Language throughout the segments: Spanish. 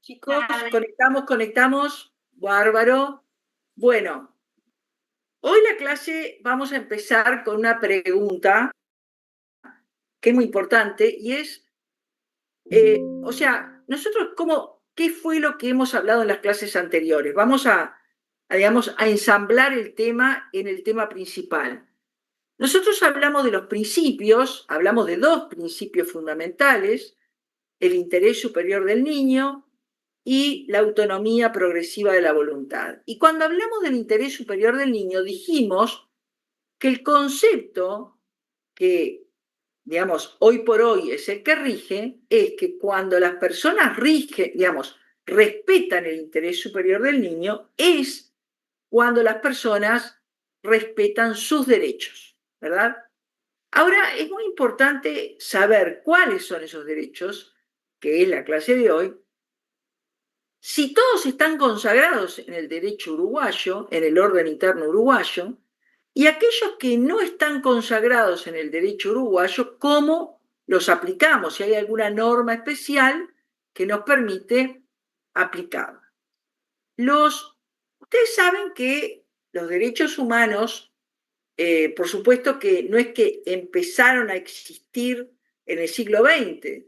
Chicos, conectamos. Bárbaro. Bueno, hoy la clase vamos a empezar con una pregunta que es muy importante y es, nosotros ¿qué fue lo que hemos hablado en las clases anteriores? Vamos digamos, a ensamblar el tema en el tema principal. Nosotros hablamos de los principios, hablamos de dos principios fundamentales, el interés superior del niño y la autonomía progresiva de la voluntad. Y cuando hablamos del interés superior del niño, dijimos que el concepto que, digamos, hoy por hoy es el que rige, es que cuando las personas respetan el interés superior del niño, es cuando las personas respetan sus derechos, ¿verdad? Ahora, es muy importante saber cuáles son esos derechos, que es la clase de hoy. Si todos están consagrados en el derecho uruguayo, en el orden interno uruguayo, y aquellos que no están consagrados en el derecho uruguayo, ¿cómo los aplicamos? Si hay alguna norma especial que nos permite aplicarla. Ustedes saben que los derechos humanos, por supuesto que no es que empezaron a existir en el siglo XX.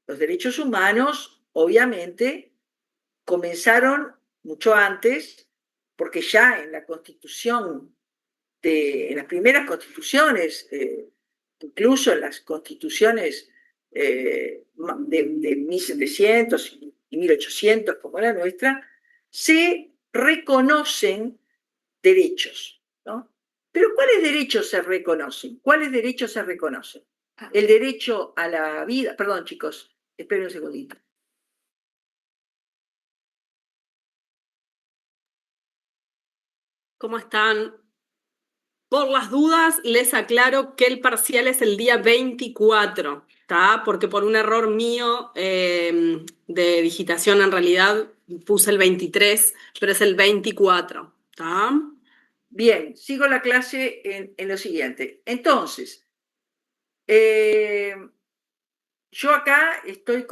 Los derechos humanos, obviamente, comenzaron mucho antes, porque ya en la Constitución, en las primeras constituciones, incluso en las constituciones de 1700 y 1800, como la nuestra, se reconocen derechos, ¿no? Pero ¿cuáles derechos se reconocen? ¿Cuáles derechos se reconocen? El derecho a la vida. Perdón, chicos, esperen un segundito. ¿Cómo están? Por las dudas, les aclaro que el parcial es el día 24, ¿está? Porque por un error mío de digitación en realidad puse el 23, pero es el 24, ¿está? Bien, sigo la clase en lo siguiente. Entonces, yo acá estoy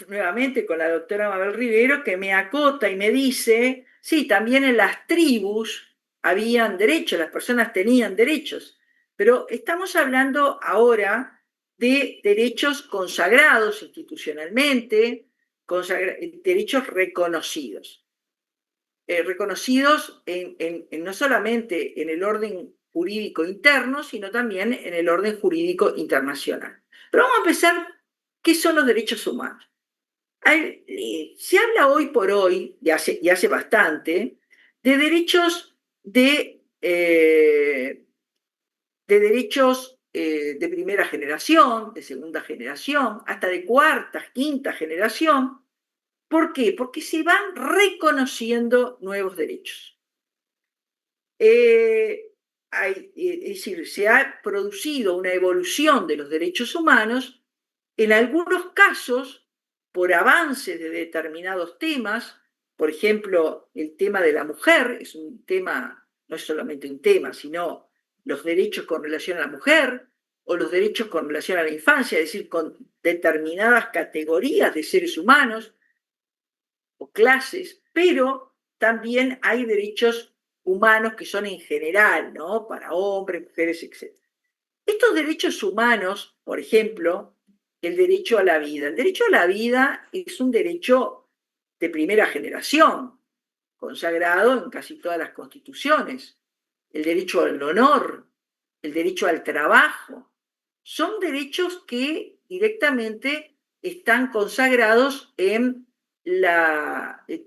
nuevamente con la doctora Mabel Rivero, que me acota y me dice, sí, también en las tribus habían derechos, las personas tenían derechos, pero estamos hablando ahora de derechos consagrados institucionalmente, derechos reconocidos. Reconocidos no solamente en el orden jurídico interno, sino también en el orden jurídico internacional. Pero vamos a empezar, ¿qué son los derechos humanos? Se habla hoy por hoy, y hace bastante, de derechos de primera generación, de segunda generación, hasta de cuarta, quinta generación. ¿Por qué? Porque se van reconociendo nuevos derechos. Es decir, se ha producido una evolución de los derechos humanos, en algunos casos, por avances de determinados temas. Por ejemplo, el tema de la mujer es un tema, no es solamente un tema, sino los derechos con relación a la mujer, o los derechos con relación a la infancia, es decir, con determinadas categorías de seres humanos o clases, pero también hay derechos humanos que son en general, ¿no? Para hombres, mujeres, etc. Estos derechos humanos, por ejemplo, el derecho a la vida. El derecho a la vida es un derecho de primera generación, consagrado en casi todas las constituciones. El derecho al honor, el derecho al trabajo, son derechos que directamente están consagrados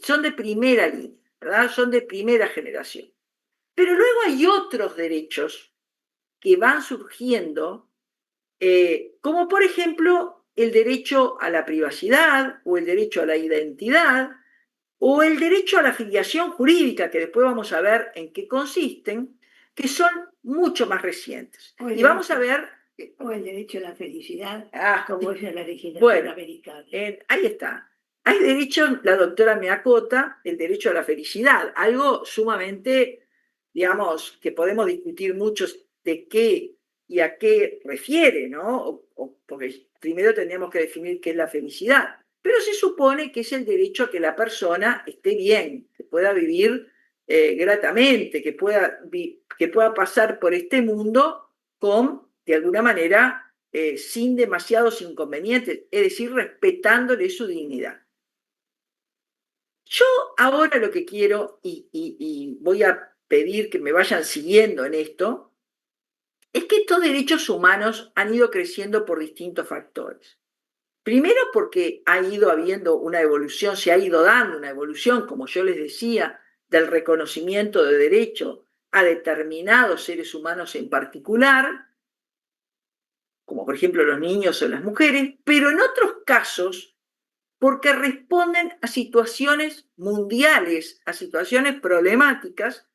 son de primera línea, ¿verdad? Son de primera generación. Pero luego hay otros derechos que van surgiendo, como por ejemplo el derecho a la privacidad o el derecho a la identidad o el derecho a la filiación jurídica, que después vamos a ver en qué consisten, que son mucho más recientes. Y vamos a ver... O el derecho a la felicidad, como es en la legislación americana. Ahí está. Hay derechos, la doctora me acota, el derecho a la felicidad, algo sumamente, digamos, que podemos discutir mucho de qué y a qué refiere, ¿no? Porque primero tendríamos que definir qué es la felicidad. pero se supone que es el derecho a que la persona esté bien, que pueda vivir gratamente, que pueda pasar por este mundo con, de alguna manera, sin demasiados inconvenientes, es decir, respetándole su dignidad. Yo ahora lo que quiero, y voy a pedir que me vayan siguiendo en esto, es que estos derechos humanos han ido creciendo por distintos factores. Primero porque ha ido habiendo una evolución, se ha ido dando una evolución, como yo les decía, del reconocimiento de derecho a determinados seres humanos en particular, como por ejemplo los niños o las mujeres, pero en otros casos porque responden a situaciones mundiales, a situaciones problemáticas,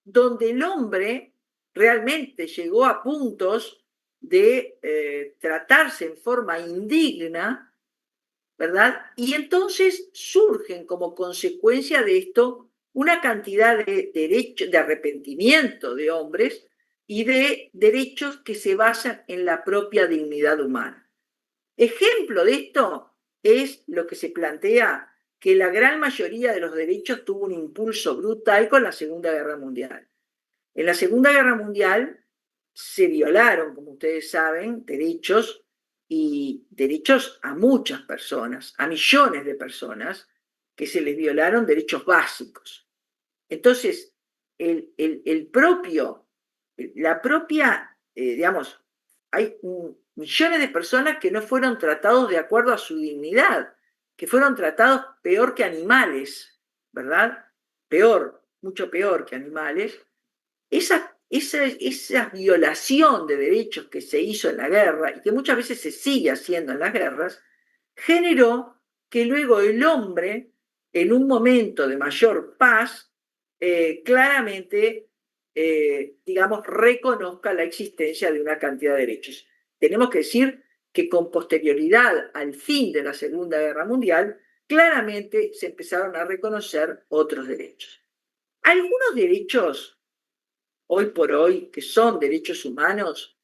donde el hombre realmente llegó a puntos de tratarse en forma indigna, ¿verdad? Y entonces surgen como consecuencia de esto una cantidad de derechos, de arrepentimiento de hombres y de derechos que se basan en la propia dignidad humana. Ejemplo de esto es lo que se plantea que la gran mayoría de los derechos tuvo un impulso brutal con la Segunda Guerra Mundial. En la Segunda Guerra Mundial se violaron, como ustedes saben, derechos y derechos a muchas personas, a millones de personas, que se les violaron derechos básicos. Entonces, digamos, hay millones de personas que no fueron tratados de acuerdo a su dignidad, que fueron tratados peor que animales, ¿verdad? Peor, mucho peor que animales. Esa violación de derechos que se hizo en la guerra y que muchas veces se sigue haciendo en las guerras, generó que luego el hombre, en un momento de mayor paz, claramente, digamos, reconozca la existencia de una cantidad de derechos. Tenemos que decir que con posterioridad al fin de la Segunda Guerra Mundial, claramente se empezaron a reconocer otros derechos. Algunos derechos hoy por hoy, que son derechos humanos,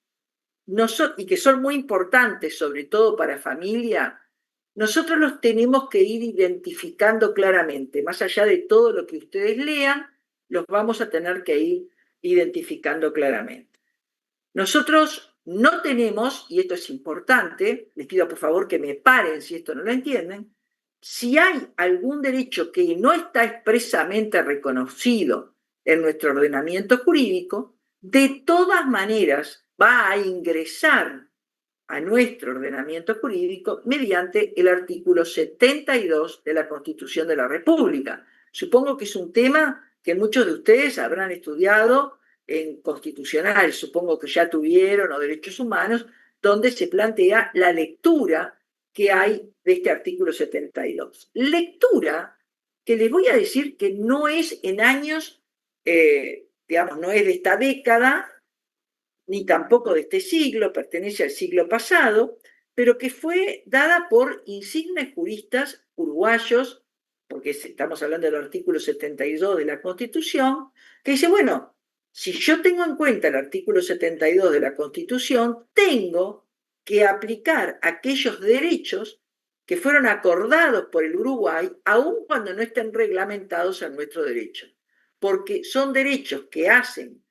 y que son muy importantes, sobre todo para familia, nosotros los tenemos que ir identificando claramente. Más allá de todo lo que ustedes lean, los vamos a tener que ir identificando claramente. Nosotros no tenemos, y esto es importante, les pido por favor que me paren si esto no lo entienden, si hay algún derecho que no está expresamente reconocido en nuestro ordenamiento jurídico, de todas maneras va a ingresar a nuestro ordenamiento jurídico mediante el artículo 72 de la Constitución de la República. Supongo que es un tema que muchos de ustedes habrán estudiado en constitucional, supongo que ya tuvieron, o derechos humanos, donde se plantea la lectura que hay de este artículo 72. Lectura que les voy a decir que no es en años, digamos, no es de esta década, ni tampoco de este siglo, pertenece al siglo pasado, pero que fue dada por insignes juristas uruguayos, porque estamos hablando del artículo 72 de la Constitución, que dice, bueno, si yo tengo en cuenta el artículo 72 de la Constitución, tengo que aplicar aquellos derechos que fueron acordados por el Uruguay, aun cuando no estén reglamentados en nuestro derecho, porque son derechos que hacen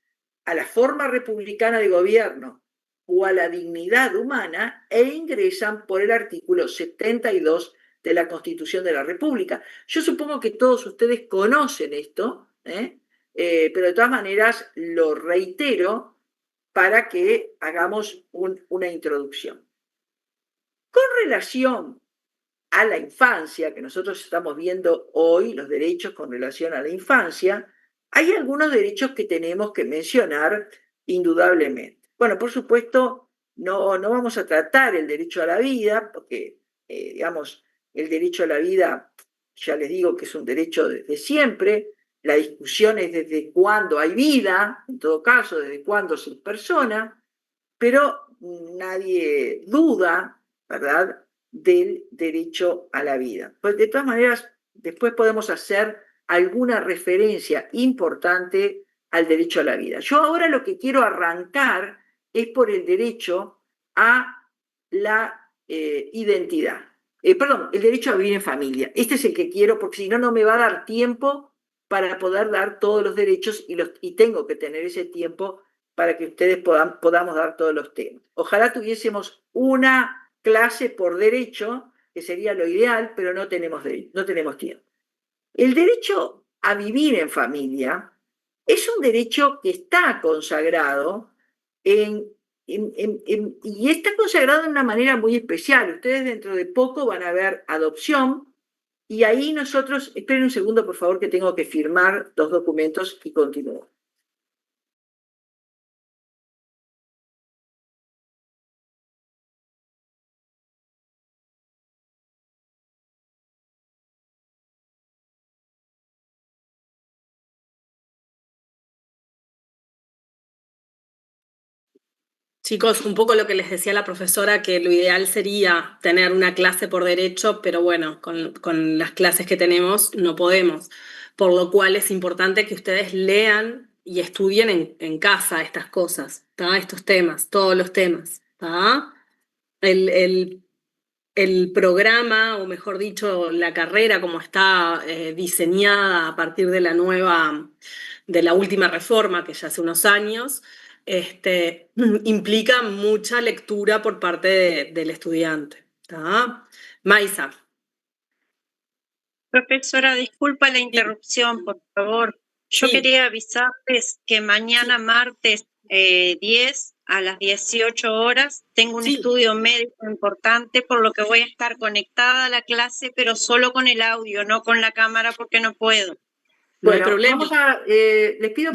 a la forma republicana de gobierno o a la dignidad humana e ingresan por el artículo 72 de la Constitución de la República. Yo supongo que todos ustedes conocen esto, pero de todas maneras lo reitero para que hagamos una introducción. Con relación a la infancia, que nosotros estamos viendo hoy, los derechos con relación a la infancia, hay algunos derechos que tenemos que mencionar indudablemente. Bueno, por supuesto, no vamos a tratar el derecho a la vida, porque, digamos, el derecho a la vida, ya les digo que es un derecho desde siempre. La discusión es desde cuándo hay vida, en todo caso, desde cuándo se persona, pero nadie duda, ¿verdad?, del derecho a la vida. Pues de todas maneras, después podemos hacer alguna referencia importante al derecho a la vida. Yo ahora lo que quiero arrancar es por el derecho a la identidad. perdón, el derecho a vivir en familia. Este es el que quiero, porque si no, no me va a dar tiempo para poder dar todos los derechos y tengo que tener ese tiempo para que ustedes podamos dar todos los temas. Ojalá tuviésemos una clase por derecho, que sería lo ideal, pero no tenemos tiempo. El derecho a vivir en familia es un derecho que está consagrado y está consagrado de una manera muy especial. Ustedes dentro de poco van a ver adopción y ahí nosotros, esperen un segundo por favor que tengo que firmar los documentos y continúo. Chicos, un poco lo que les decía la profesora, que lo ideal sería tener una clase por derecho, pero bueno, con las clases que tenemos no podemos. Por lo cual es importante que ustedes lean y estudien en casa estas cosas, ¿tá? Estos temas, todos los temas, ¿tá? El programa, o mejor dicho, la carrera como está diseñada a partir de de la última reforma, que ya hace unos años, implica mucha lectura por parte del estudiante. ¿Tá? Maisa. Profesora, disculpa la interrupción, por favor. Yo quería avisarles que mañana martes 10 a las 18 horas tengo un estudio médico importante, por lo que voy a estar conectada a la clase, pero solo con el audio, no con la cámara porque no puedo. Bueno, les pido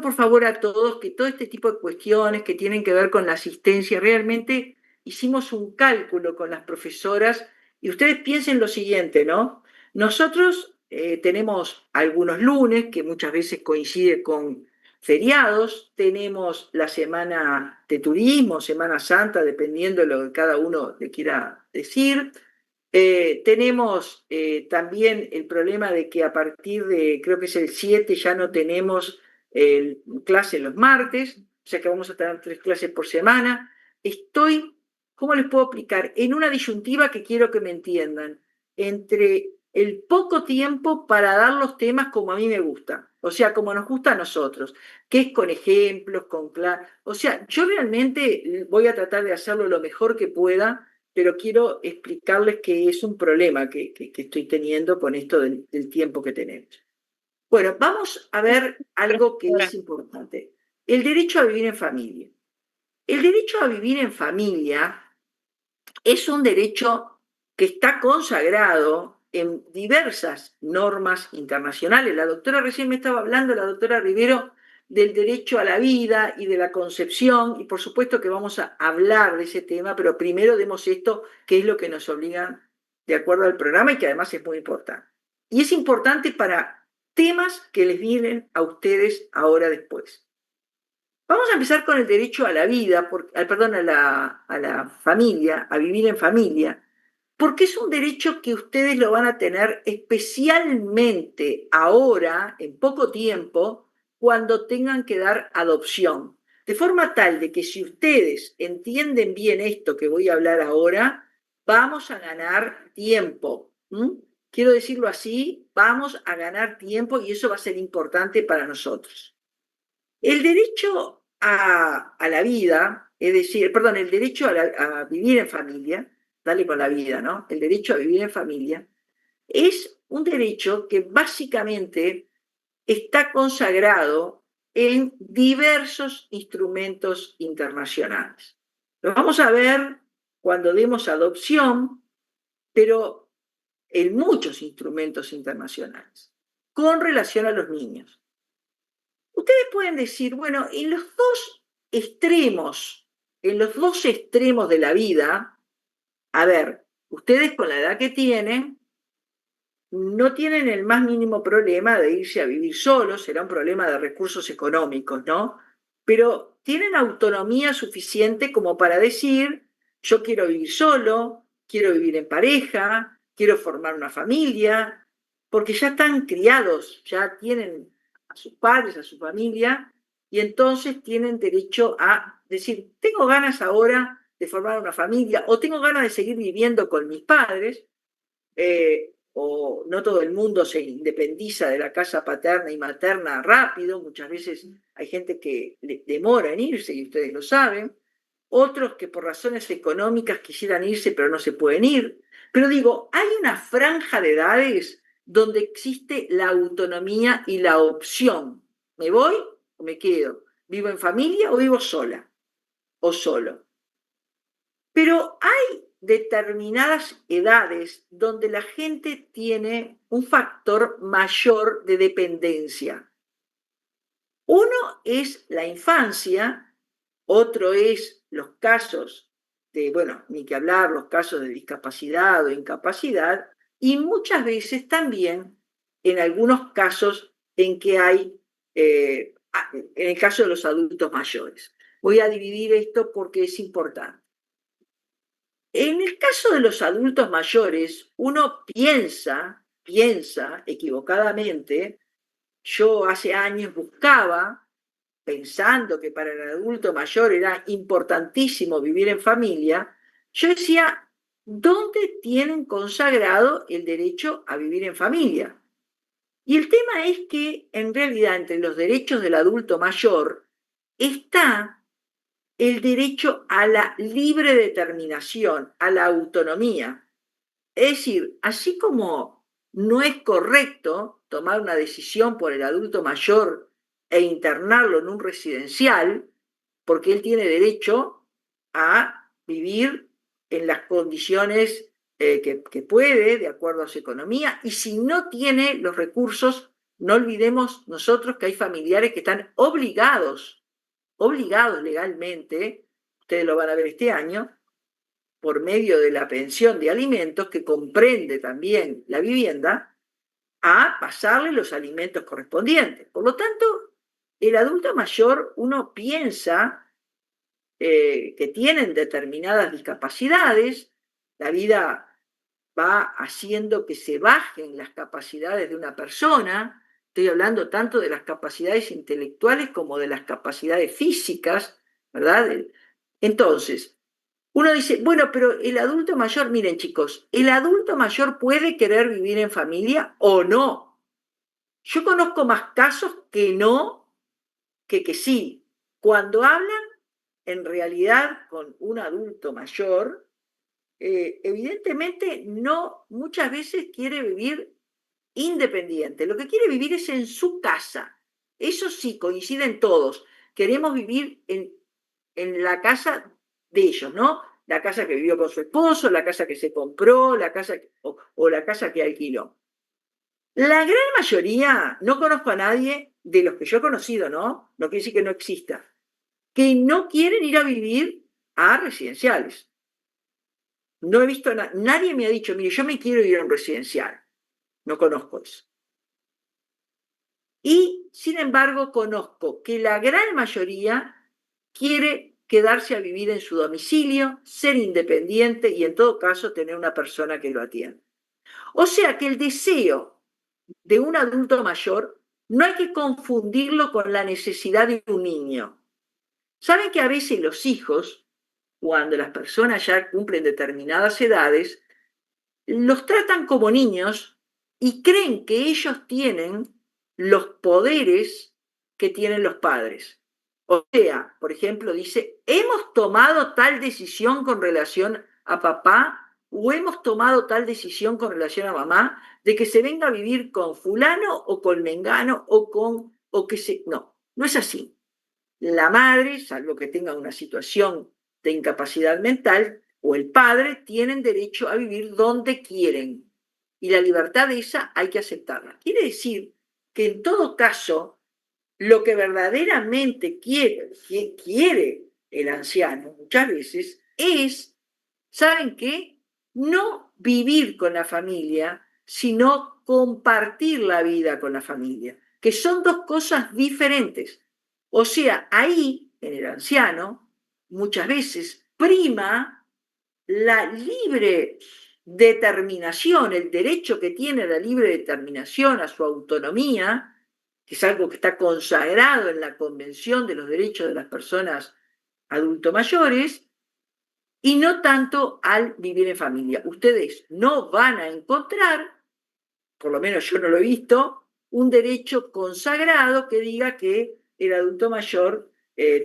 por favor a todos que todo este tipo de cuestiones que tienen que ver con la asistencia, realmente hicimos un cálculo con las profesoras y ustedes piensen lo siguiente, ¿no? Nosotros tenemos algunos lunes que muchas veces coincide con feriados, tenemos la semana de turismo, Semana Santa, dependiendo de lo que cada uno le quiera decir. Tenemos también el problema de que a partir de, creo que es el 7, ya no tenemos clase los martes, o sea que vamos a tener 3 clases por semana. ¿Cómo les puedo explicar? En una disyuntiva que quiero que me entiendan, entre el poco tiempo para dar los temas como a mí me gusta, o sea, como nos gusta a nosotros, que es con ejemplos, o sea, yo realmente voy a tratar de hacerlo lo mejor que pueda, pero quiero explicarles que es un problema que estoy teniendo con esto del tiempo que tenemos. Bueno, vamos a ver algo que es importante. El derecho a vivir en familia. El derecho a vivir en familia es un derecho que está consagrado en diversas normas internacionales. La doctora recién me estaba hablando, la doctora Rivero, del derecho a la vida y de la concepción, y por supuesto que vamos a hablar de ese tema, pero primero demos esto, que es lo que nos obligan de acuerdo al programa y que además es muy importante. Y es importante para temas que les vienen a ustedes ahora después. Vamos a empezar con el derecho a la vida, a la familia, a vivir en familia, porque es un derecho que ustedes lo van a tener especialmente ahora, en poco tiempo, cuando tengan que dar adopción. De forma tal de que si ustedes entienden bien esto que voy a hablar ahora, vamos a ganar tiempo. Quiero decirlo así, vamos a ganar tiempo y eso va a ser importante para nosotros. El derecho a la vida, es decir, perdón, el derecho a vivir en familia, dale con la vida, ¿no? El derecho a vivir en familia es un derecho que básicamente está consagrado en diversos instrumentos internacionales. Lo vamos a ver cuando demos adopción, pero en muchos instrumentos internacionales, con relación a los niños. Ustedes pueden decir, bueno, en los dos extremos de la vida, a ver, ustedes con la edad que tienen, no tienen el más mínimo problema de irse a vivir solos, será un problema de recursos económicos, ¿no? Pero tienen autonomía suficiente como para decir, yo quiero vivir solo, quiero vivir en pareja, quiero formar una familia, porque ya están criados, ya tienen a sus padres, a su familia, y entonces tienen derecho a decir, tengo ganas ahora de formar una familia, o tengo ganas de seguir viviendo con mis padres, o no todo el mundo se independiza de la casa paterna y materna rápido, muchas veces hay gente que demora en irse y ustedes lo saben, otros que por razones económicas quisieran irse pero no se pueden ir. Pero digo, hay una franja de edades donde existe la autonomía y la opción. ¿Me voy o me quedo? ¿Vivo en familia o vivo sola o solo? Pero hay determinadas edades donde la gente tiene un factor mayor de dependencia. Uno es la infancia, otro es los casos de, bueno, ni que hablar, los casos de discapacidad o incapacidad, y muchas veces también en algunos casos en que hay, en el caso de los adultos mayores. Voy a dividir esto porque es importante. En el caso de los adultos mayores, uno piensa equivocadamente. Yo hace años buscaba, pensando que para el adulto mayor era importantísimo vivir en familia, yo decía, ¿dónde tienen consagrado el derecho a vivir en familia? Y el tema es que en realidad entre los derechos del adulto mayor está el derecho a la libre determinación, a la autonomía. Es decir, así como no es correcto tomar una decisión por el adulto mayor e internarlo en un residencial, porque él tiene derecho a vivir en las condiciones que puede, de acuerdo a su economía, y si no tiene los recursos, no olvidemos nosotros que hay familiares que están obligados legalmente, ustedes lo van a ver este año, por medio de la pensión de alimentos, que comprende también la vivienda, a pasarle los alimentos correspondientes. Por lo tanto, el adulto mayor, uno piensa que tienen determinadas discapacidades, la vida va haciendo que se bajen las capacidades de una persona, estoy hablando tanto de las capacidades intelectuales como de las capacidades físicas, ¿verdad? Entonces, uno dice, bueno, pero el adulto mayor, miren chicos, el adulto mayor puede querer vivir en familia o no. Yo conozco más casos que no, que sí. Cuando hablan en realidad con un adulto mayor, evidentemente no, muchas veces quiere vivir independiente. Lo que quiere vivir es en su casa. Eso sí, coinciden todos. Queremos vivir en la casa de ellos, ¿no? La casa que vivió con su esposo, la casa que se compró, la casa o la casa que alquiló. La gran mayoría, no conozco a nadie de los que yo he conocido, ¿no? No quiere decir que no exista, que no quieren ir a vivir a residenciales. No he visto nadie me ha dicho, mire, yo me quiero ir a un residencial. No conozco eso. Y, sin embargo, conozco que la gran mayoría quiere quedarse a vivir en su domicilio, ser independiente y, en todo caso, tener una persona que lo atienda. O sea que el deseo de un adulto mayor no hay que confundirlo con la necesidad de un niño. Saben que a veces los hijos, cuando las personas ya cumplen determinadas edades, los tratan como niños y creen que ellos tienen los poderes que tienen los padres. O sea, por ejemplo, dice, hemos tomado tal decisión con relación a papá o hemos tomado tal decisión con relación a mamá de que se venga a vivir con fulano o con mengano o que se... No, no es así. La madre, salvo que tenga una situación de incapacidad mental, o el padre tienen derecho a vivir donde quieren. Y la libertad esa hay que aceptarla. Quiere decir que en todo caso, lo que verdaderamente quiere el anciano muchas veces es, ¿saben qué? No vivir con la familia, sino compartir la vida con la familia, que son dos cosas diferentes. O sea, ahí, en el anciano, muchas veces prima la libre determinación, el derecho que tiene a la libre determinación, a su autonomía, que es algo que está consagrado en la Convención de los Derechos de las Personas Adulto Mayores, y no tanto al vivir en familia. Ustedes no van a encontrar, por lo menos yo no lo he visto, un derecho consagrado que diga que el adulto mayor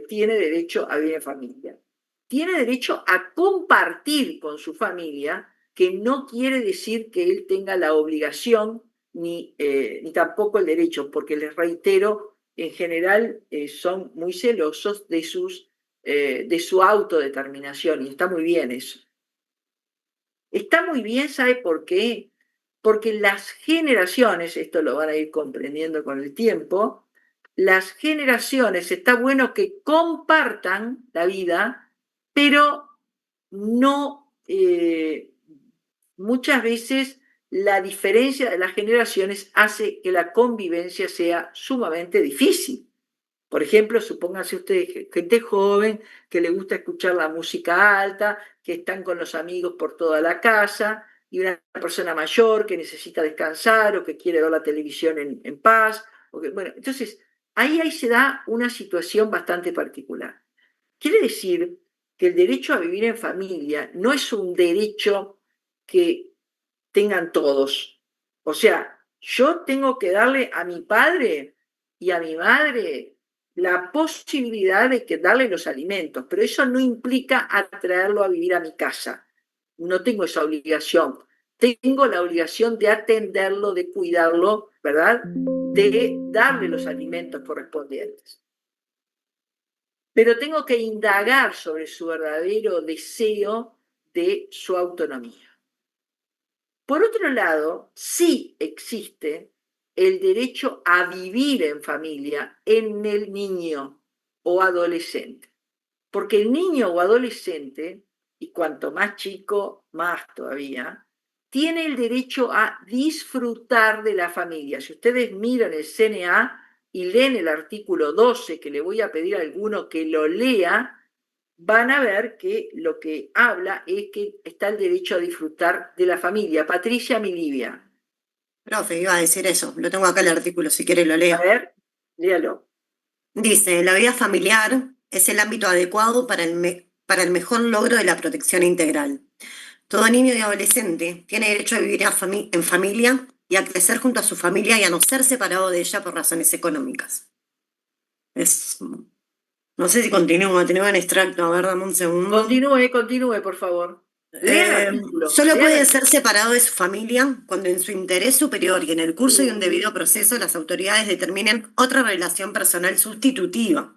tiene derecho a vivir en familia. Tiene derecho a compartir con su familia, que no quiere decir que él tenga la obligación ni tampoco el derecho, porque les reitero, en general son muy celosos de su autodeterminación, y está muy bien eso. Está muy bien, ¿sabe por qué? Porque las generaciones, esto lo van a ir comprendiendo con el tiempo, las generaciones, está bueno que compartan la vida, pero no, muchas veces la diferencia de las generaciones hace que la convivencia sea sumamente difícil. Por ejemplo, supónganse ustedes gente joven que le gusta escuchar la música alta, que están con los amigos por toda la casa, y una persona mayor que necesita descansar o que quiere ver la televisión en paz. Bueno, entonces, ahí se da una situación bastante particular. Quiere decir que el derecho a vivir en familia no es un derecho que tengan todos. O sea, yo tengo que darle a mi padre y a mi madre la posibilidad de darle los alimentos, pero eso no implica atraerlo a vivir a mi casa. No tengo esa obligación. Tengo la obligación de atenderlo, de cuidarlo, ¿verdad? De darle los alimentos correspondientes. Pero tengo que indagar sobre su verdadero deseo de su autonomía. Por otro lado, sí existe el derecho a vivir en familia en el niño o adolescente. Porque el niño o adolescente, y cuanto más chico, más todavía, tiene el derecho a disfrutar de la familia. Si ustedes miran el CNA y leen el artículo 12, que le voy a pedir a alguno que lo lea, van a ver que lo que habla es que está el derecho a disfrutar de la familia. Patricia Milivia. Profe, iba a decir eso. Lo tengo acá el artículo, si quiere lo leo. A ver, léalo. Dice, la vida familiar es el ámbito adecuado para el mejor logro de la protección integral. Todo niño y adolescente tiene derecho a vivir en familia y a crecer junto a su familia y a no ser separado de ella por razones económicas. No sé si continúo en extracto, a ver, dame un segundo. Continúe, por favor. Solo puede ser separado de su familia cuando en su interés superior y en el curso de un debido proceso las autoridades determinen otra relación personal sustitutiva.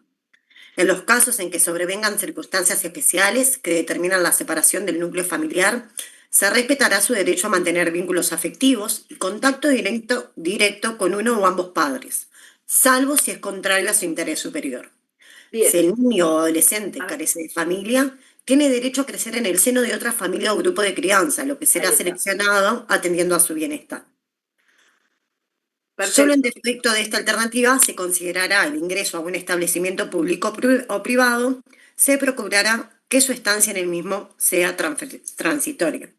En los casos en que sobrevengan circunstancias especiales que determinan la separación del núcleo familiar, se respetará su derecho a mantener vínculos afectivos y contacto directo con uno o ambos padres, salvo si es contrario a su interés superior. Bien. Si el niño o adolescente carece de familia, tiene derecho a crecer en el seno de otra familia o grupo de crianza, lo que será seleccionado atendiendo a su bienestar. Perfecto. Solo en defecto de esta alternativa se considerará el ingreso a un establecimiento público o privado, se procurará que su estancia en el mismo sea transitoria.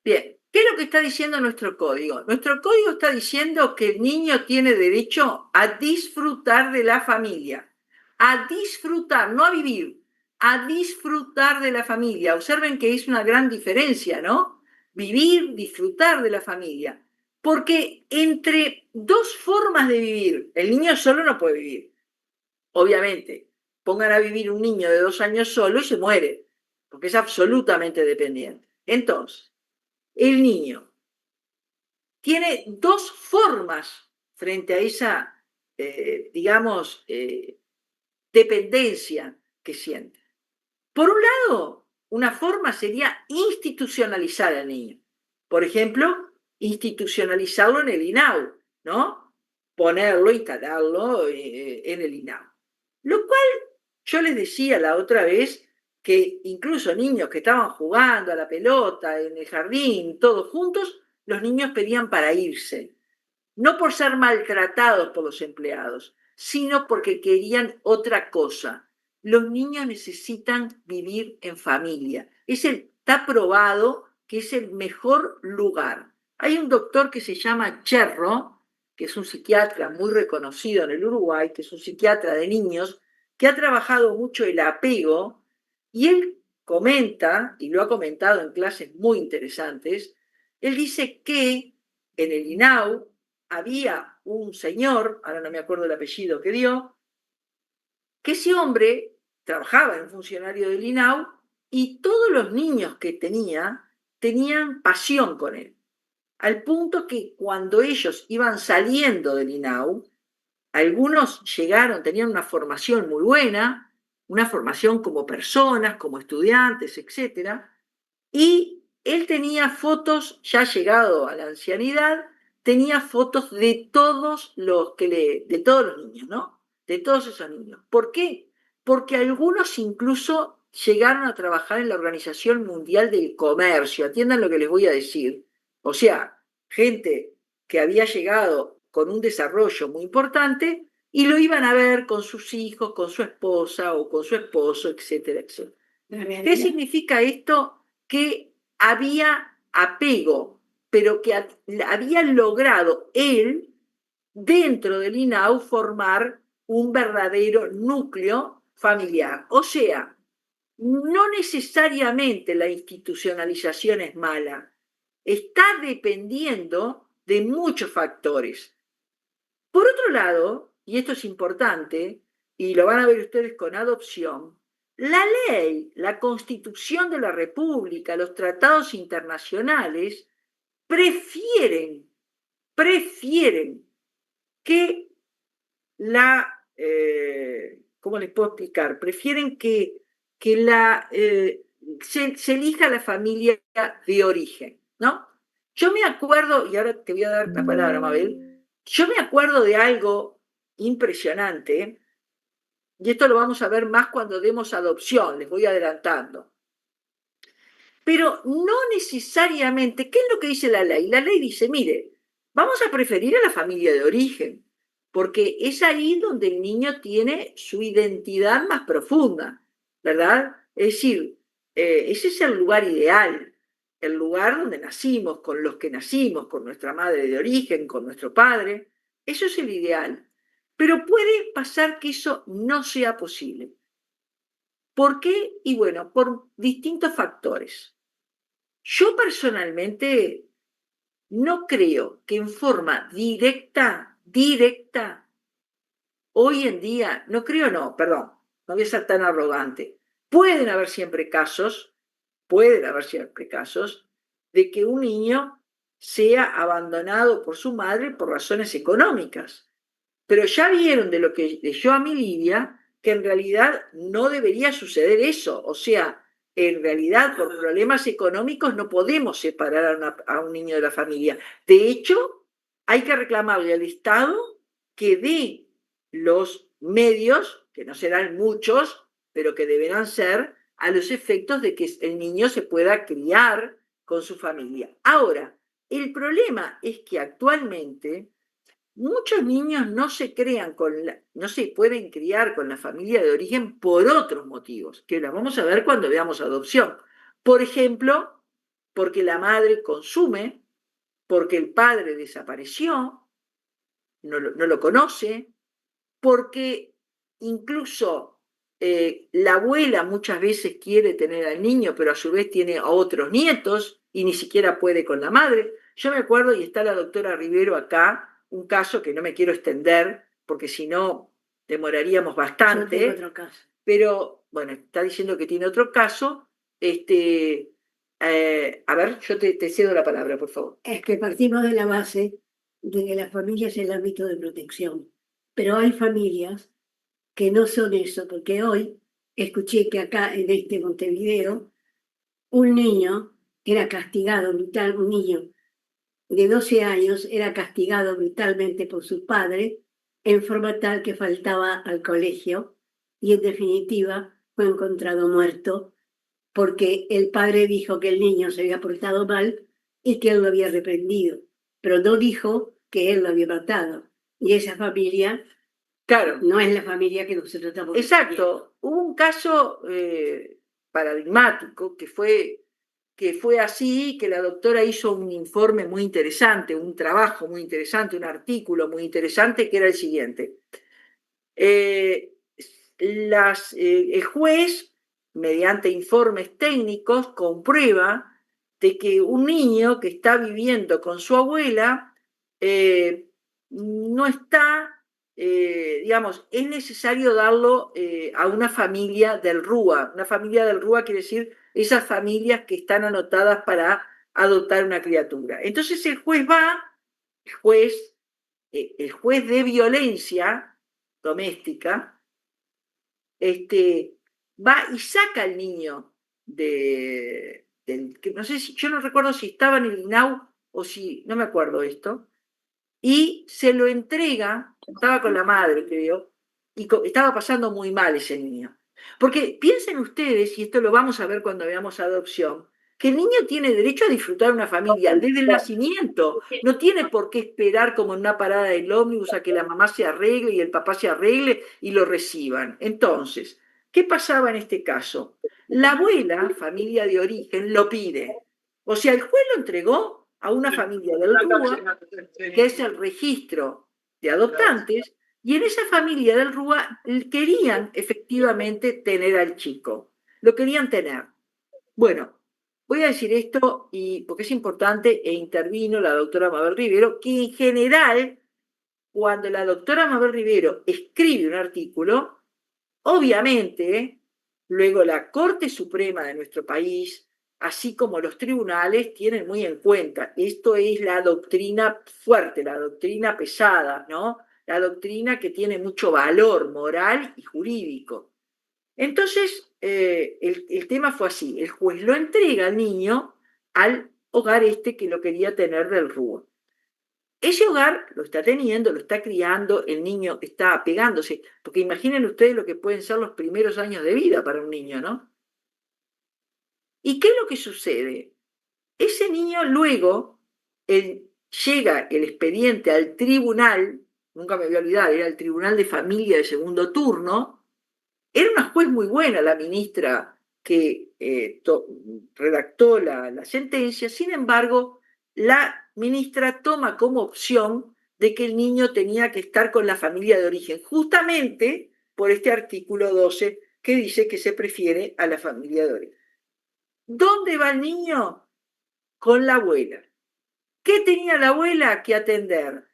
Bien, ¿qué es lo que está diciendo nuestro código? Nuestro código está diciendo que el niño tiene derecho a disfrutar de la familia, a disfrutar, no a vivir, a disfrutar de la familia. Observen que es una gran diferencia, ¿no? Vivir, disfrutar de la familia. Porque entre dos formas de vivir, el niño solo no puede vivir. Obviamente, pongan a vivir un niño de 2 años solo y se muere, porque es absolutamente dependiente. Entonces, el niño tiene dos formas frente a esa, dependencia que siente. Por un lado, una forma sería institucionalizar al niño. Por ejemplo, institucionalizarlo en el INAU, ¿no? Ponerlo, instalarlo en el INAU. Lo cual yo les decía la otra vez que incluso niños que estaban jugando a la pelota en el jardín, todos juntos, los niños pedían para irse. No por ser maltratados por los empleados, sino porque querían otra cosa. Los niños necesitan vivir en familia. Está probado que es el mejor lugar. Hay un doctor que se llama Cherro, que es un psiquiatra muy reconocido en el Uruguay, que es un psiquiatra de niños, que ha trabajado mucho el apego, y él comenta, y lo ha comentado en clases muy interesantes, él dice que en el INAU había un señor, ahora no me acuerdo el apellido que dio, que ese hombre trabajaba en funcionario del INAU y todos los niños que tenía tenían pasión con él, al punto que cuando ellos iban saliendo del INAU, algunos llegaron, tenían una formación muy buena, una formación como personas, como estudiantes, etc. Y él tenía fotos, ya llegado a la ancianidad, tenía fotos de todos los de todos los niños, ¿no? De todos esos niños. ¿Por qué? Porque algunos incluso llegaron a trabajar en la Organización Mundial del Comercio. Atiendan lo que les voy a decir. O sea, gente que había llegado con un desarrollo muy importante y lo iban a ver con sus hijos, con su esposa o con su esposo, etcétera, etcétera. ¿Qué significa esto? Que había apego, pero que había logrado él, dentro del INAU, formar un verdadero núcleo familiar. O sea, no necesariamente la institucionalización es mala, está dependiendo de muchos factores. Por otro lado, y esto es importante, y lo van a ver ustedes con adopción, la ley, la Constitución de la República, los tratados internacionales prefieren que ¿cómo les puedo explicar? Prefieren que se elija la familia de origen, ¿no? Yo me acuerdo, y ahora te voy a dar la palabra, Mabel, yo me acuerdo de algo impresionante, y esto lo vamos a ver más cuando demos adopción, les voy adelantando. Pero no necesariamente, ¿qué es lo que dice la ley? La ley dice, mire, vamos a preferir a la familia de origen, porque es ahí donde el niño tiene su identidad más profunda, ¿verdad? Es decir, ese es el lugar ideal, el lugar donde nacimos, con los que nacimos, con nuestra madre de origen, con nuestro padre, eso es el ideal. Pero puede pasar que eso no sea posible. ¿Por qué? Y bueno, por distintos factores. Yo personalmente no creo que en forma directa, hoy en día, no voy a ser tan arrogante. Pueden haber siempre casos de que un niño sea abandonado por su madre por razones económicas. Pero ya vieron de lo que leyó a mi Lidia, que en realidad no debería suceder eso. O sea, en realidad por problemas económicos no podemos separar a un niño de la familia. De hecho, hay que reclamarle al Estado que dé los medios, que no serán muchos, pero que deberán ser, a los efectos de que el niño se pueda criar con su familia. Ahora, el problema es que actualmente muchos niños no se pueden criar con la familia de origen por otros motivos, que las vamos a ver cuando veamos adopción. Por ejemplo, porque la madre consume, porque el padre desapareció, no lo conoce, porque incluso la abuela muchas veces quiere tener al niño, pero a su vez tiene a otros nietos y ni siquiera puede con la madre. Yo me acuerdo, y está la doctora Rivero acá, un caso que no me quiero extender, porque si no demoraríamos bastante. Yo tengo otro caso. Pero, bueno, está diciendo que tiene otro caso. A ver, yo te cedo la palabra, por favor. Es que partimos de la base de que la familia es el ámbito de protección. Pero hay familias que no son eso, porque hoy escuché que acá en Montevideo, un niño era castigado un niño de 12 años era castigado brutalmente por su padre en forma tal que faltaba al colegio y en definitiva fue encontrado muerto porque el padre dijo que el niño se había portado mal y que él lo había reprendido, pero no dijo que él lo había matado. Y esa familia, claro, no es la familia que nosotros estamos. Exacto. Hubo un caso paradigmático que fue así, que la doctora hizo un informe muy interesante, un trabajo muy interesante, un artículo muy interesante, que era el siguiente. El juez mediante informes técnicos, comprueba de que un niño que está viviendo con su abuela no está, digamos, es necesario darlo a una familia del RUA. Una familia del RUA quiere decir esas familias que están anotadas para adoptar una criatura. Entonces el juez el juez de violencia doméstica, va y saca al niño no sé si, yo no recuerdo si estaba en el INAU o si, no me acuerdo esto, y se lo entrega, estaba con la madre, creo, y estaba pasando muy mal ese niño. Porque piensen ustedes, y esto lo vamos a ver cuando veamos adopción, que el niño tiene derecho a disfrutar de una familia desde el nacimiento. No tiene por qué esperar como en una parada del ómnibus a que la mamá se arregle y el papá se arregle y lo reciban. Entonces, ¿qué pasaba en este caso? La abuela, familia de origen, lo pide. O sea, el juez lo entregó a una familia del RUA, que es el registro de adoptantes, y en esa familia del RUA querían efectivamente tener al chico. Lo querían tener. Bueno, voy a decir esto porque es importante e intervino la doctora Mabel Rivero, que en general, cuando la doctora Mabel Rivero escribe un artículo, obviamente, luego la Corte Suprema de nuestro país, así como los tribunales, tienen muy en cuenta. Esto es la doctrina fuerte, la doctrina pesada, ¿no? La doctrina que tiene mucho valor moral y jurídico. Entonces, el tema fue así. El juez lo entrega al niño al hogar que lo quería tener del RUA. Ese hogar lo está teniendo, lo está criando, el niño está apegándose, porque imaginen ustedes lo que pueden ser los primeros años de vida para un niño, ¿no? ¿Y qué es lo que sucede? Ese niño luego llega el expediente al tribunal, nunca me voy a olvidar, era el Tribunal de Familia de segundo turno. Era una juez muy buena la ministra que redactó la sentencia, sin embargo, la ministra toma como opción de que el niño tenía que estar con la familia de origen, justamente por este artículo 12 que dice que se prefiere a la familia de origen. ¿Dónde va el niño? Con la abuela. ¿Qué tenía la abuela que atender?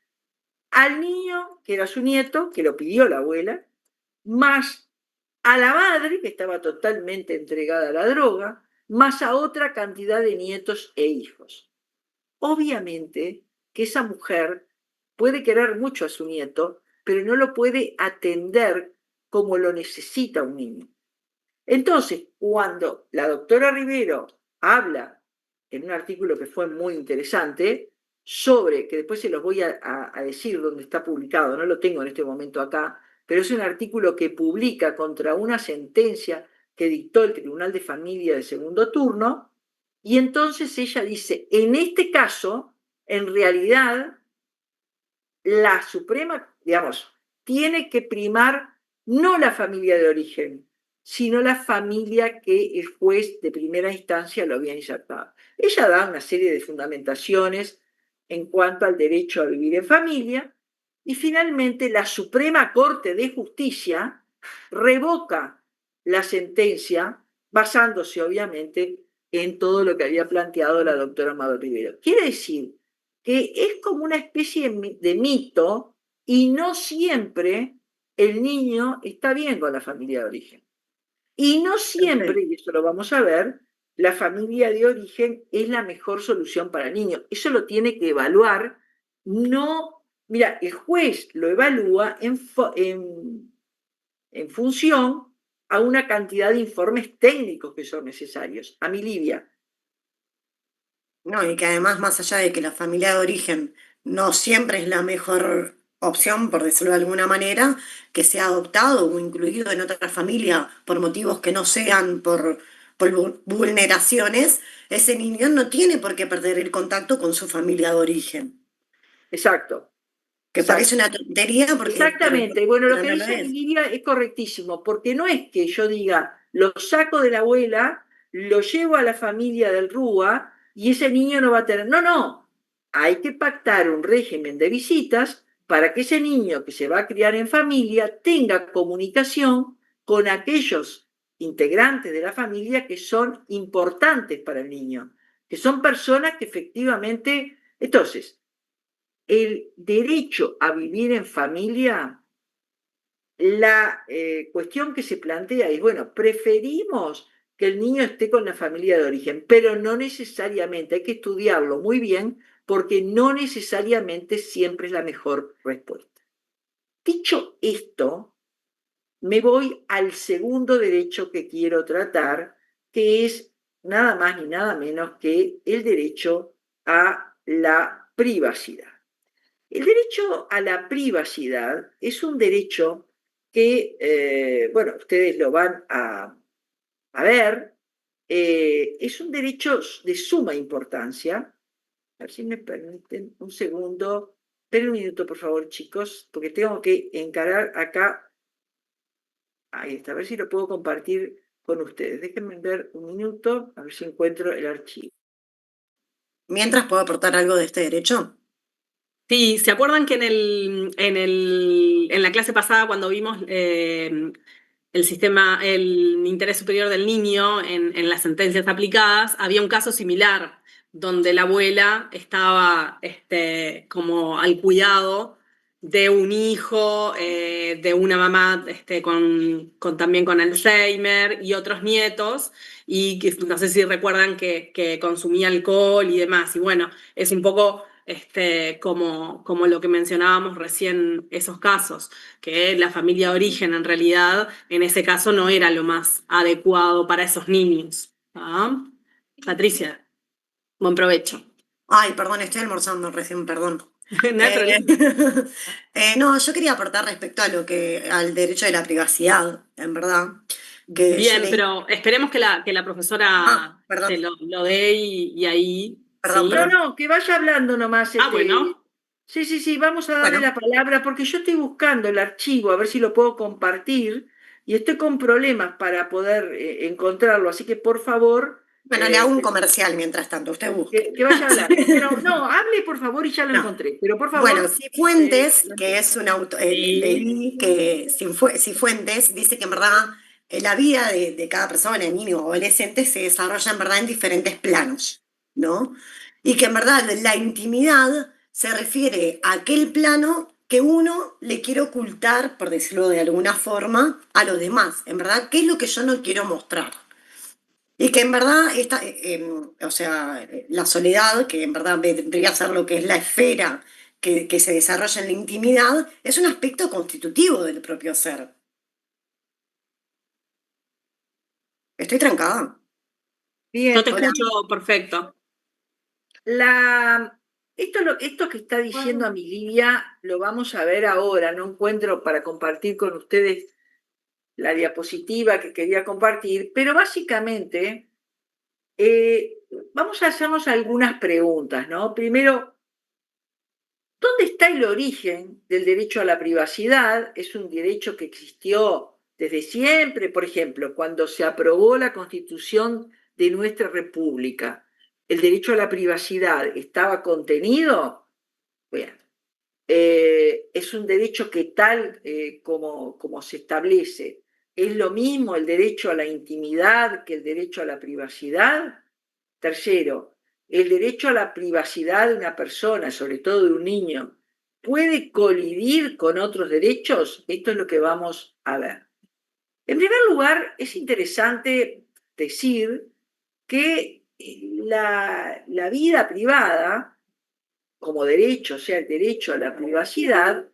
Al niño, que era su nieto, que lo pidió la abuela, más a la madre, que estaba totalmente entregada a la droga, más a otra cantidad de nietos e hijos. Obviamente que esa mujer puede querer mucho a su nieto, pero no lo puede atender como lo necesita un niño. Entonces, cuando la doctora Rivero habla en un artículo que fue muy interesante, sobre, que después se los voy a decir dónde está publicado, no lo tengo en este momento acá, pero es un artículo que publica contra una sentencia que dictó el Tribunal de Familia de segundo turno, y entonces ella dice, en este caso, en realidad, la Suprema, digamos, tiene que primar no la familia de origen, sino la familia que el juez de primera instancia lo había insertado. Ella da una serie de fundamentaciones en cuanto al derecho a vivir en familia, y finalmente la Suprema Corte de Justicia revoca la sentencia basándose obviamente en todo lo que había planteado la doctora Mabel Rivero. Quiere decir que es como una especie de mito y no siempre el niño está bien con la familia de origen. Y no siempre, y eso lo vamos a ver, la familia de origen es la mejor solución para el niño. Eso lo tiene que evaluar. No, mira, el juez lo evalúa en función a una cantidad de informes técnicos que son necesarios. A mi Livia. No, y que además, más allá de que la familia de origen no siempre es la mejor opción, por decirlo de alguna manera, que sea adoptado o incluido en otra familia por motivos que no sean por vulneraciones, ese niño no tiene por qué perder el contacto con su familia de origen. Exacto. Que parece una tontería porque... Exactamente. Bueno, lo que dice Lidia es correctísimo, porque no es que yo diga, lo saco de la abuela, lo llevo a la familia del RUA y ese niño no va a tener... No. Hay que pactar un régimen de visitas para que ese niño que se va a criar en familia tenga comunicación con aquellos integrantes de la familia que son importantes para el niño, que son personas que efectivamente... Entonces, el derecho a vivir en familia, la cuestión que se plantea es, bueno, preferimos que el niño esté con la familia de origen, pero no necesariamente, hay que estudiarlo muy bien porque no necesariamente siempre es la mejor respuesta. Dicho esto, me voy al segundo derecho que quiero tratar, que es nada más ni nada menos que el derecho a la privacidad. El derecho a la privacidad es un derecho que, bueno, ustedes lo van a ver, es un derecho de suma importancia. A ver si me permiten un segundo. Esperen un minuto, por favor, chicos, porque tengo que encarar acá. Ahí está, a ver si lo puedo compartir con ustedes. Déjenme ver un minuto, a ver si encuentro el archivo. Mientras, ¿puedo aportar algo de este derecho? Sí, ¿se acuerdan que en la clase pasada cuando vimos el sistema, el interés superior del niño en las sentencias aplicadas, había un caso similar donde la abuela estaba como al cuidado de un hijo, de una mamá también con Alzheimer y otros nietos, y que no sé si recuerdan que consumía alcohol y demás. Y bueno, es un poco como lo que mencionábamos recién, esos casos, que la familia de origen en realidad en ese caso no era lo más adecuado para esos niños. ¿Ah? Patricia, buen provecho. Ay, perdón, estoy almorzando recién, perdón. No hay problema. No, yo quería aportar respecto al derecho de la privacidad, en verdad. Que Bien, pero esperemos que la profesora perdón, lo dé y ahí, perdón, ¿sí? No, perdón. no, que vaya hablando nomás. Bueno, Sí, vamos a darle Bueno, la palabra porque yo estoy buscando el archivo a ver si lo puedo compartir y estoy con problemas para poder encontrarlo, así que por favor, bueno, le hago un comercial mientras tanto, usted busque. que vaya hablando. Pero no, hable por favor y ya lo No. encontré, pero por Bueno, favor... Cifuentes, lo que entiendo. es un auto, sí. leí que Cifuentes dice que en verdad la vida de cada persona, niño o adolescente, se desarrolla en verdad en diferentes planos, ¿no? Y que en verdad la intimidad se refiere a aquel plano que uno le quiere ocultar, por decirlo de alguna forma, a los demás. En verdad, ¿qué es lo que yo no quiero mostrar? Y que en verdad, o sea, la soledad, que en verdad vendría a ser lo que es la esfera que se desarrolla en la intimidad, es un aspecto constitutivo del propio ser. ¿Estoy trancada? Yo Bien, te Hola. escucho perfecto. Esto que está diciendo a mi Lidia lo vamos a ver ahora, no encuentro para compartir con ustedes la diapositiva que quería compartir, pero básicamente vamos a hacernos algunas preguntas, ¿no? Primero, ¿dónde está el origen del derecho a la privacidad? Es un derecho que existió desde siempre, por ejemplo, cuando se aprobó la Constitución de nuestra República, ¿el derecho a la privacidad estaba contenido? Bien, es un derecho que tal como se establece, ¿es lo mismo el derecho a la intimidad que el derecho a la privacidad? Tercero, el derecho a la privacidad de una persona, sobre todo de un niño, ¿puede colidir con otros derechos? Esto es lo que vamos a ver. En primer lugar, es interesante decir que la vida privada, como derecho, o sea, el derecho a la privacidad,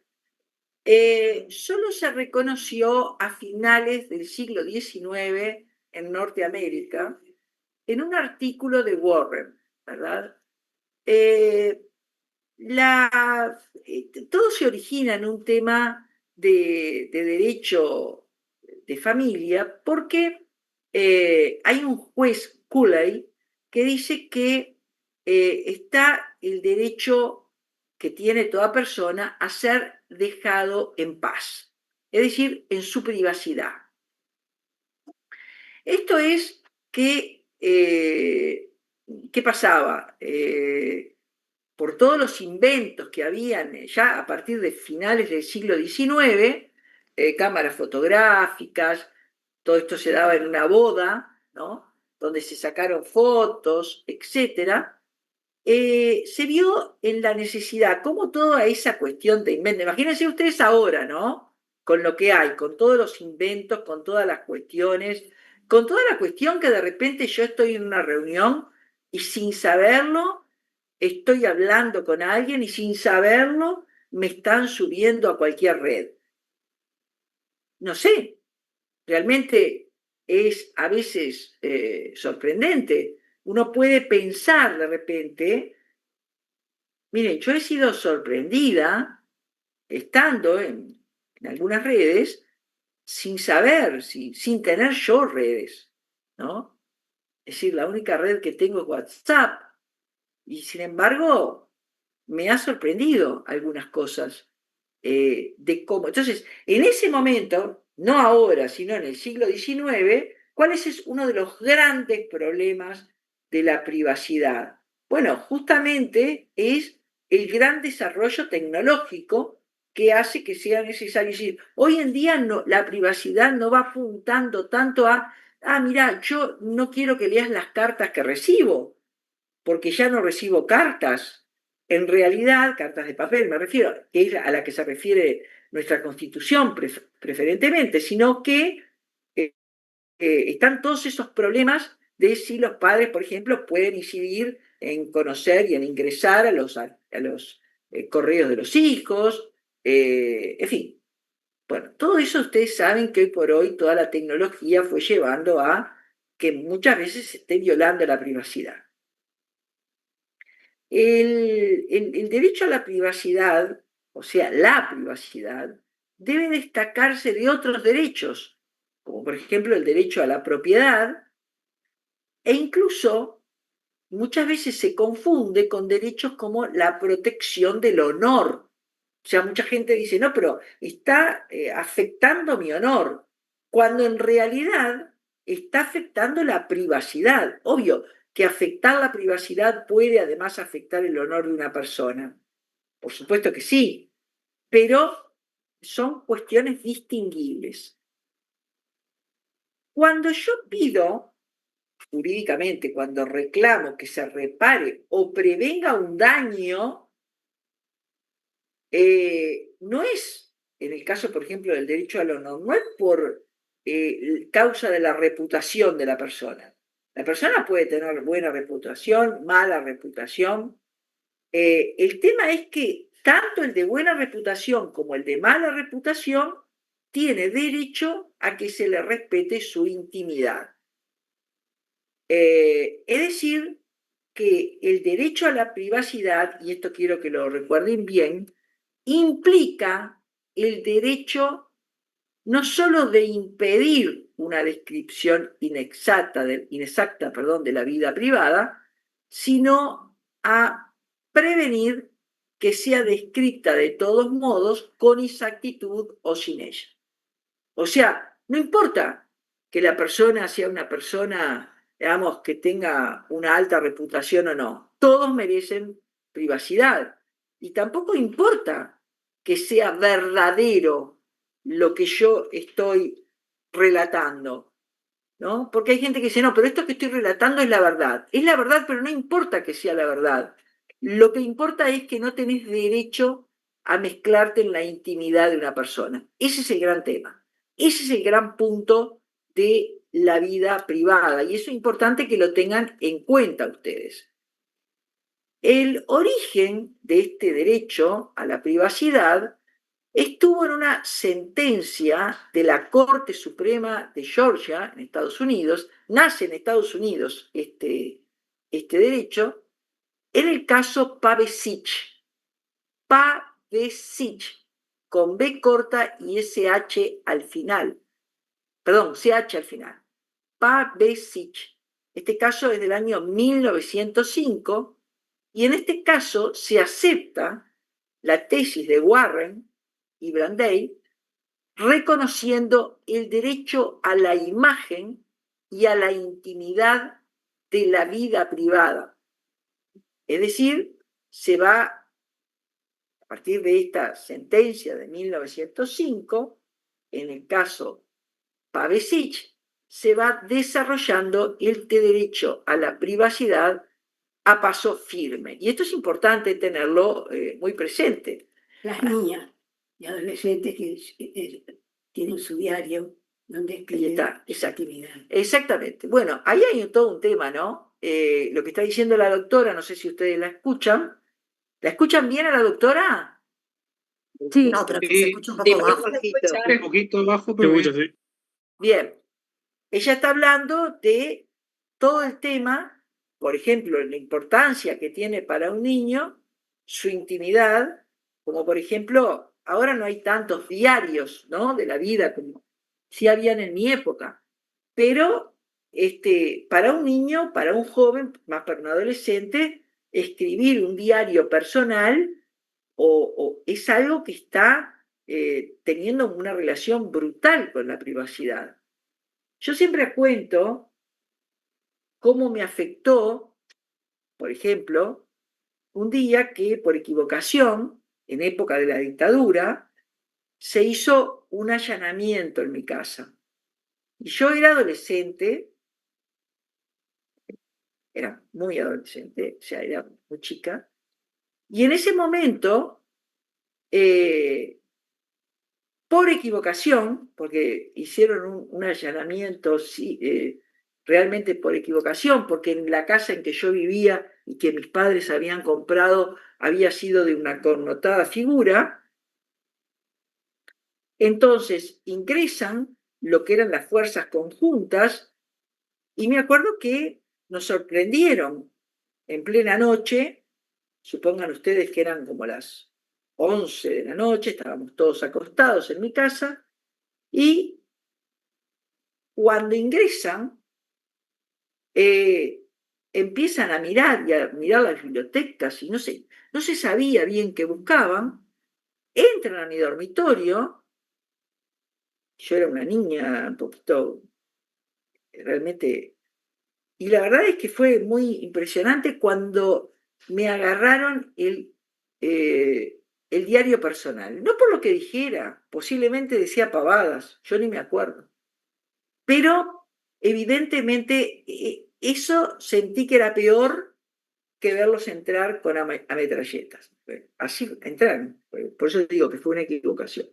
solo se reconoció a finales del siglo XIX en Norteamérica, en un artículo de Warren, ¿verdad? Eh, todo se origina en un tema de derecho de familia porque hay un juez Cooley que dice que está el derecho que tiene toda persona a ser dejado en paz, es decir, en su privacidad. Esto es que, ¿qué pasaba? Por todos los inventos que habían ya a partir de finales del siglo XIX, cámaras fotográficas, todo esto se daba en una boda, ¿no? Donde se sacaron fotos, etcétera, se vio en la necesidad, como toda esa cuestión de invento. Imagínense ustedes ahora, ¿no? Con lo que hay, con todos los inventos, con todas las cuestiones, con toda la cuestión que de repente yo estoy en una reunión y sin saberlo estoy hablando con alguien y sin saberlo me están subiendo a cualquier red. No sé, realmente es a veces sorprendente. Uno puede pensar de repente, miren, yo he sido sorprendida estando en algunas redes sin saber, sin tener yo redes, ¿no? Es decir, la única red que tengo es WhatsApp y sin embargo me ha sorprendido algunas cosas de cómo. Entonces, en ese momento, no ahora, sino en el siglo XIX, ¿cuál es uno de los grandes problemas de la privacidad? Bueno, justamente es el gran desarrollo tecnológico que hace que sea necesario. Es decir, hoy en día la privacidad no va apuntando tanto a, mira, yo no quiero que leas las cartas que recibo, porque ya no recibo cartas. En realidad, cartas de papel me refiero, que es a la que se refiere nuestra Constitución preferentemente, sino que están todos esos problemas de si los padres, por ejemplo, pueden incidir en conocer y en ingresar a los correos de los hijos, en fin. Bueno, todo eso ustedes saben que hoy por hoy toda la tecnología fue llevando a que muchas veces se esté violando la privacidad. El derecho a la privacidad, o sea, la privacidad, debe destacarse de otros derechos, como por ejemplo el derecho a la propiedad, e incluso muchas veces se confunde con derechos como la protección del honor. O sea, mucha gente dice, no, pero está afectando mi honor, cuando en realidad está afectando la privacidad. Obvio que afectar la privacidad puede además afectar el honor de una persona. Por supuesto que sí, pero son cuestiones distinguibles. Cuando yo pido, jurídicamente, cuando reclamo que se repare o prevenga un daño, no es, en el caso, por ejemplo, del derecho al honor, no es por causa de la reputación de la persona. La persona puede tener buena reputación, mala reputación. El tema es que tanto el de buena reputación como el de mala reputación tiene derecho a que se le respete su intimidad. Es decir, que el derecho a la privacidad, y esto quiero que lo recuerden bien, implica el derecho no solo de impedir una descripción inexacta de la vida privada, sino a prevenir que sea descrita de todos modos con exactitud o sin ella. O sea, no importa que la persona sea una persona, digamos, que tenga una alta reputación o no, todos merecen privacidad. Y tampoco importa que sea verdadero lo que yo estoy relatando, ¿no? Porque hay gente que dice, no, pero esto que estoy relatando es la verdad. Es la verdad, pero no importa que sea la verdad. Lo que importa es que no tenés derecho a mezclarte en la intimidad de una persona. Ese es el gran tema. Ese es el gran punto de la vida privada y eso es importante que lo tengan en cuenta ustedes. El origen de este derecho a la privacidad estuvo en una sentencia de la Corte Suprema de Georgia, en Estados Unidos. Nace en Estados Unidos este derecho, en el caso Pavesic. Pavesic, con B corta y SH al final. Perdón, CH al final. Pavesic. Este caso es del año 1905 y en este caso se acepta la tesis de Warren y Brandeis reconociendo el derecho a la imagen y a la intimidad de la vida privada. Es decir, se va, a partir de esta sentencia de 1905, en el caso Pavesic, se va desarrollando este derecho a la privacidad a paso firme. Y esto es importante tenerlo muy presente. Las niñas y adolescentes que tienen su diario donde escriben esa actividad. Exactamente. Bueno, ahí hay todo un tema, ¿no? Lo que está diciendo la doctora, no sé si ustedes la escuchan. ¿La escuchan bien a la doctora? Sí. No, pero que se escucha un poco bajo. Un poquito bajo, pero sí. Bien. Ella está hablando de todo el tema, por ejemplo, la importancia que tiene para un niño su intimidad, como por ejemplo, ahora no hay tantos diarios, ¿no?, de la vida como sí habían en mi época, pero para un niño, para un joven, más para un adolescente, escribir un diario personal es algo que está teniendo una relación brutal con la privacidad. Yo siempre cuento cómo me afectó, por ejemplo, un día que por equivocación, en época de la dictadura, se hizo un allanamiento en mi casa. Y yo era adolescente, era muy adolescente, o sea, era muy chica, y en ese momento, por equivocación, porque hicieron un allanamiento, sí, realmente por equivocación, porque en la casa en que yo vivía y que mis padres habían comprado había sido de una connotada figura, entonces ingresan lo que eran las fuerzas conjuntas y me acuerdo que nos sorprendieron en plena noche, supongan ustedes que eran como las 11 de la noche, estábamos todos acostados en mi casa y cuando ingresan empiezan a mirar y a mirar las bibliotecas y no se sabía bien qué buscaban, entran a mi dormitorio, yo era una niña un poquito realmente, y la verdad es que fue muy impresionante cuando me agarraron el diario personal, no por lo que dijera, posiblemente decía pavadas, yo ni me acuerdo, pero evidentemente eso sentí que era peor que verlos entrar con ametralletas. Así entraron, por eso digo que fue una equivocación.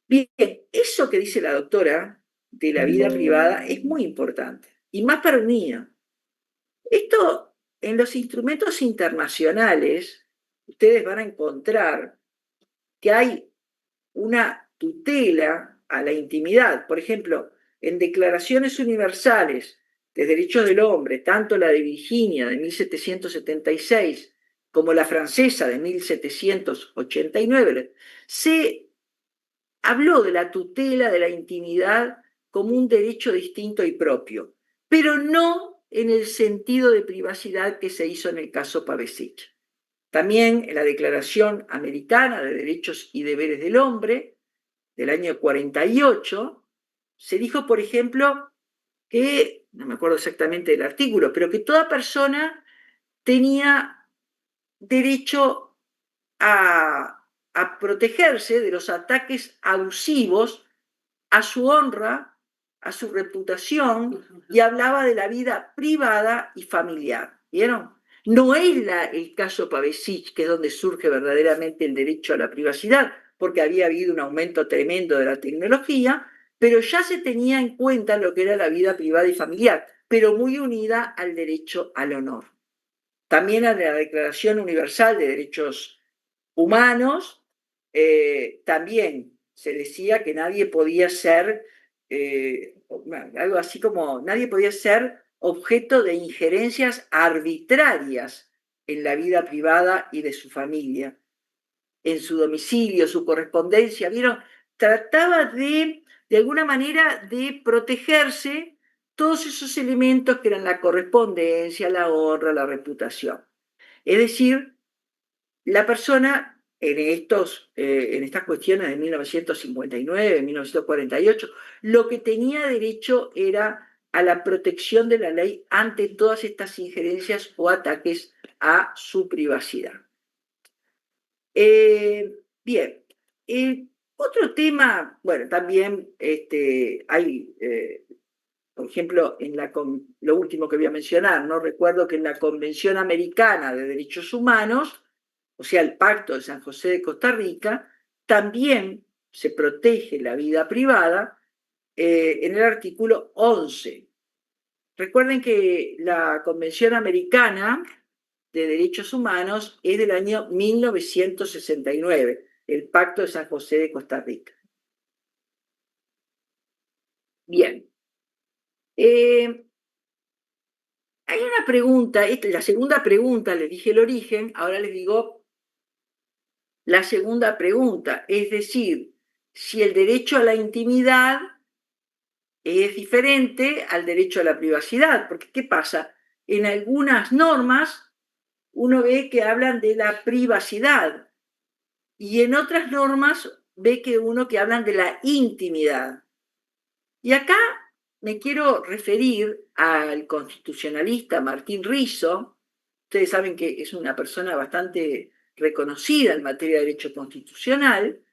Bien, eso que dice la doctora de la vida privada es muy importante, y más para un niño. Esto, en los instrumentos internacionales, ustedes van a encontrar que hay una tutela a la intimidad. Por ejemplo, en declaraciones universales de derechos del hombre, tanto la de Virginia de 1776 como la francesa de 1789, se habló de la tutela de la intimidad como un derecho distinto y propio, pero no en el sentido de privacidad que se hizo en el caso Pavesic. También en la Declaración Americana de Derechos y Deberes del Hombre, del año 48, se dijo, por ejemplo, que, no me acuerdo exactamente del artículo, pero que toda persona tenía derecho a protegerse de los ataques abusivos a su honra, a su reputación, y hablaba de la vida privada y familiar. ¿Vieron? No es el caso Pavesic, que es donde surge verdaderamente el derecho a la privacidad, porque había habido un aumento tremendo de la tecnología, pero ya se tenía en cuenta lo que era la vida privada y familiar, pero muy unida al derecho al honor. También a la Declaración Universal de Derechos Humanos, también se decía que nadie podía ser, algo así como, nadie podía ser objeto de injerencias arbitrarias en la vida privada y de su familia, en su domicilio, su correspondencia, ¿vieron? Trataba de alguna manera, de protegerse todos esos elementos que eran la correspondencia, la honra, la reputación. Es decir, la persona en estas cuestiones de 1959, 1948, lo que tenía derecho era a la protección de la ley ante todas estas injerencias o ataques a su privacidad. Bien, Otro tema, bueno, también hay, por ejemplo, lo último que voy a mencionar, ¿no? Recuerdo que en la Convención Americana de Derechos Humanos, o sea, el Pacto de San José de Costa Rica, también se protege la vida privada en el artículo 11. Recuerden que la Convención Americana de Derechos Humanos es del año 1969, el Pacto de San José de Costa Rica. Bien. Hay una pregunta, la segunda pregunta, les dije el origen, ahora les digo la segunda pregunta, es decir, si el derecho a la intimidad es diferente al derecho a la privacidad, porque ¿qué pasa? En algunas normas uno ve que hablan de la privacidad y en otras normas ve que hablan de la intimidad. Y acá me quiero referir al constitucionalista Martín Rizo. Ustedes saben que es una persona bastante reconocida en materia de derecho constitucional,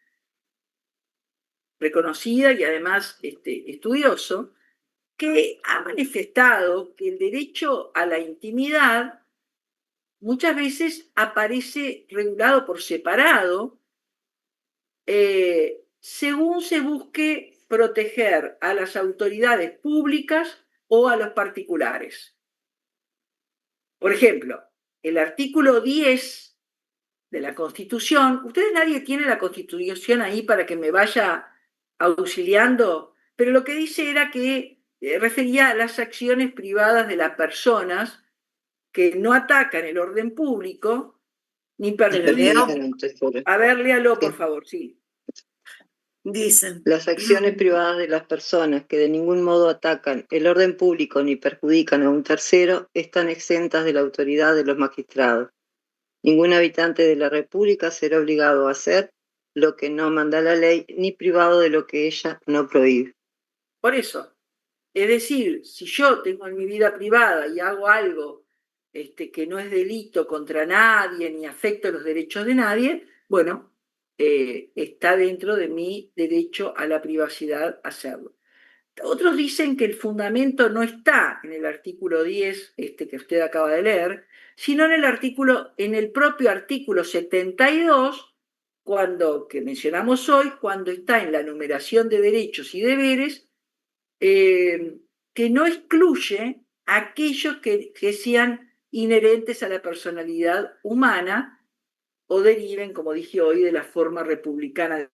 reconocida y además estudioso, que ha manifestado que el derecho a la intimidad muchas veces aparece regulado por separado según se busque proteger a las autoridades públicas o a los particulares. Por ejemplo, el artículo 10 de la Constitución, ustedes nadie tiene la Constitución ahí para que me vaya auxiliando, pero lo que dice era que refería a las acciones privadas de las personas que no atacan el orden público ni perjudican. A ver, léalo, por favor, sí. Dice, las acciones privadas de las personas que de ningún modo atacan el orden público ni perjudican a un tercero están exentas de la autoridad de los magistrados. Ningún habitante de la República será obligado a hacer lo que no manda la ley ni privado de lo que ella no prohíbe. Por eso, es decir, si yo tengo en mi vida privada y hago algo que no es delito contra nadie ni afecta los derechos de nadie, bueno, está dentro de mi derecho a la privacidad hacerlo. Otros dicen que el fundamento no está en el artículo 10, que usted acaba de leer, sino en el propio artículo 72, que mencionamos hoy, cuando está en la enumeración de derechos y deberes, que no excluye aquellos que sean inherentes a la personalidad humana o deriven, como dije hoy, de la forma republicana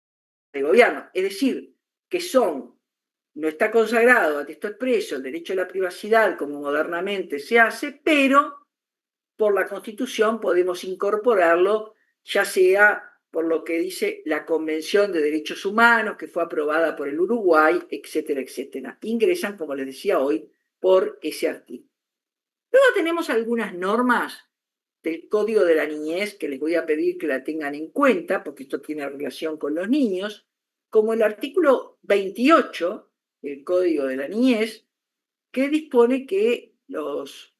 de gobierno. Es decir, que no está consagrado a texto expreso el derecho a la privacidad como modernamente se hace, pero por la Constitución podemos incorporarlo, ya sea por lo que dice la Convención de Derechos Humanos, que fue aprobada por el Uruguay, etcétera, etcétera. Ingresan, como les decía hoy, por ese artículo. Luego tenemos algunas normas del Código de la Niñez que les voy a pedir que la tengan en cuenta, porque esto tiene relación con los niños, como el artículo 28 del Código de la Niñez, que dispone que los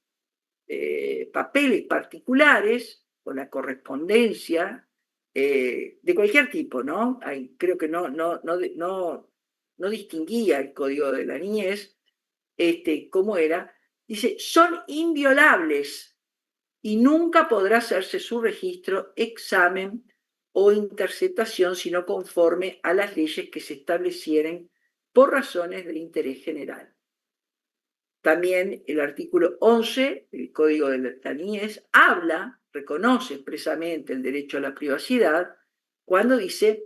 papeles particulares o la correspondencia de cualquier tipo, ¿no? Creo que no distinguía el Código de la Niñez, cómo era, dice, son inviolables y nunca podrá hacerse su registro, examen o interceptación sino conforme a las leyes que se establecieren por razones de interés general. También el artículo 11 del Código de la Niñez reconoce expresamente el derecho a la privacidad cuando dice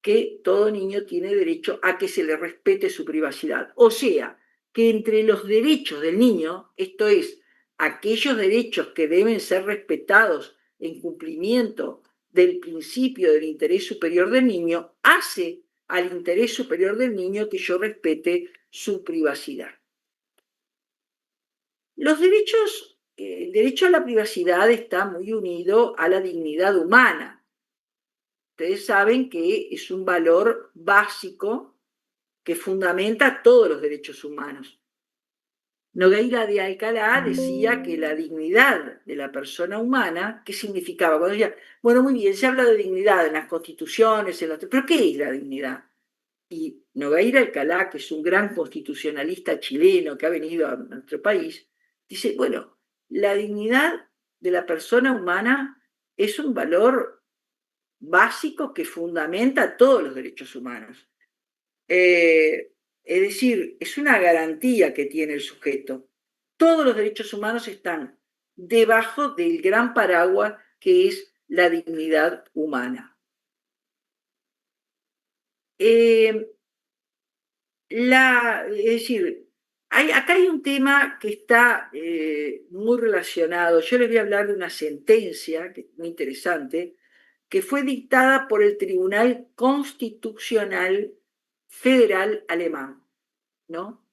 que todo niño tiene derecho a que se le respete su privacidad. O sea, que entre los derechos del niño, esto es, aquellos derechos que deben ser respetados en cumplimiento del principio del interés superior del niño, hace al interés superior del niño que yo respete su privacidad. El derecho a la privacidad está muy unido a la dignidad humana. Ustedes saben que es un valor básico que fundamenta todos los derechos humanos. Nogueira de Alcalá decía que la dignidad de la persona humana, ¿qué significaba? Cuando decía, bueno, muy bien, se habla de dignidad en las constituciones, pero ¿qué es la dignidad? Y Nogueira Alcalá, que es un gran constitucionalista chileno que ha venido a nuestro país, dice, bueno, la dignidad de la persona humana es un valor básico que fundamenta todos los derechos humanos. Es decir, es una garantía que tiene el sujeto. Todos los derechos humanos están debajo del gran paraguas que es la dignidad humana. Es decir, acá hay un tema que está muy relacionado. Yo les voy a hablar de una sentencia, que es muy interesante, que fue dictada por el Tribunal Constitucional Federal Alemán, ¿no?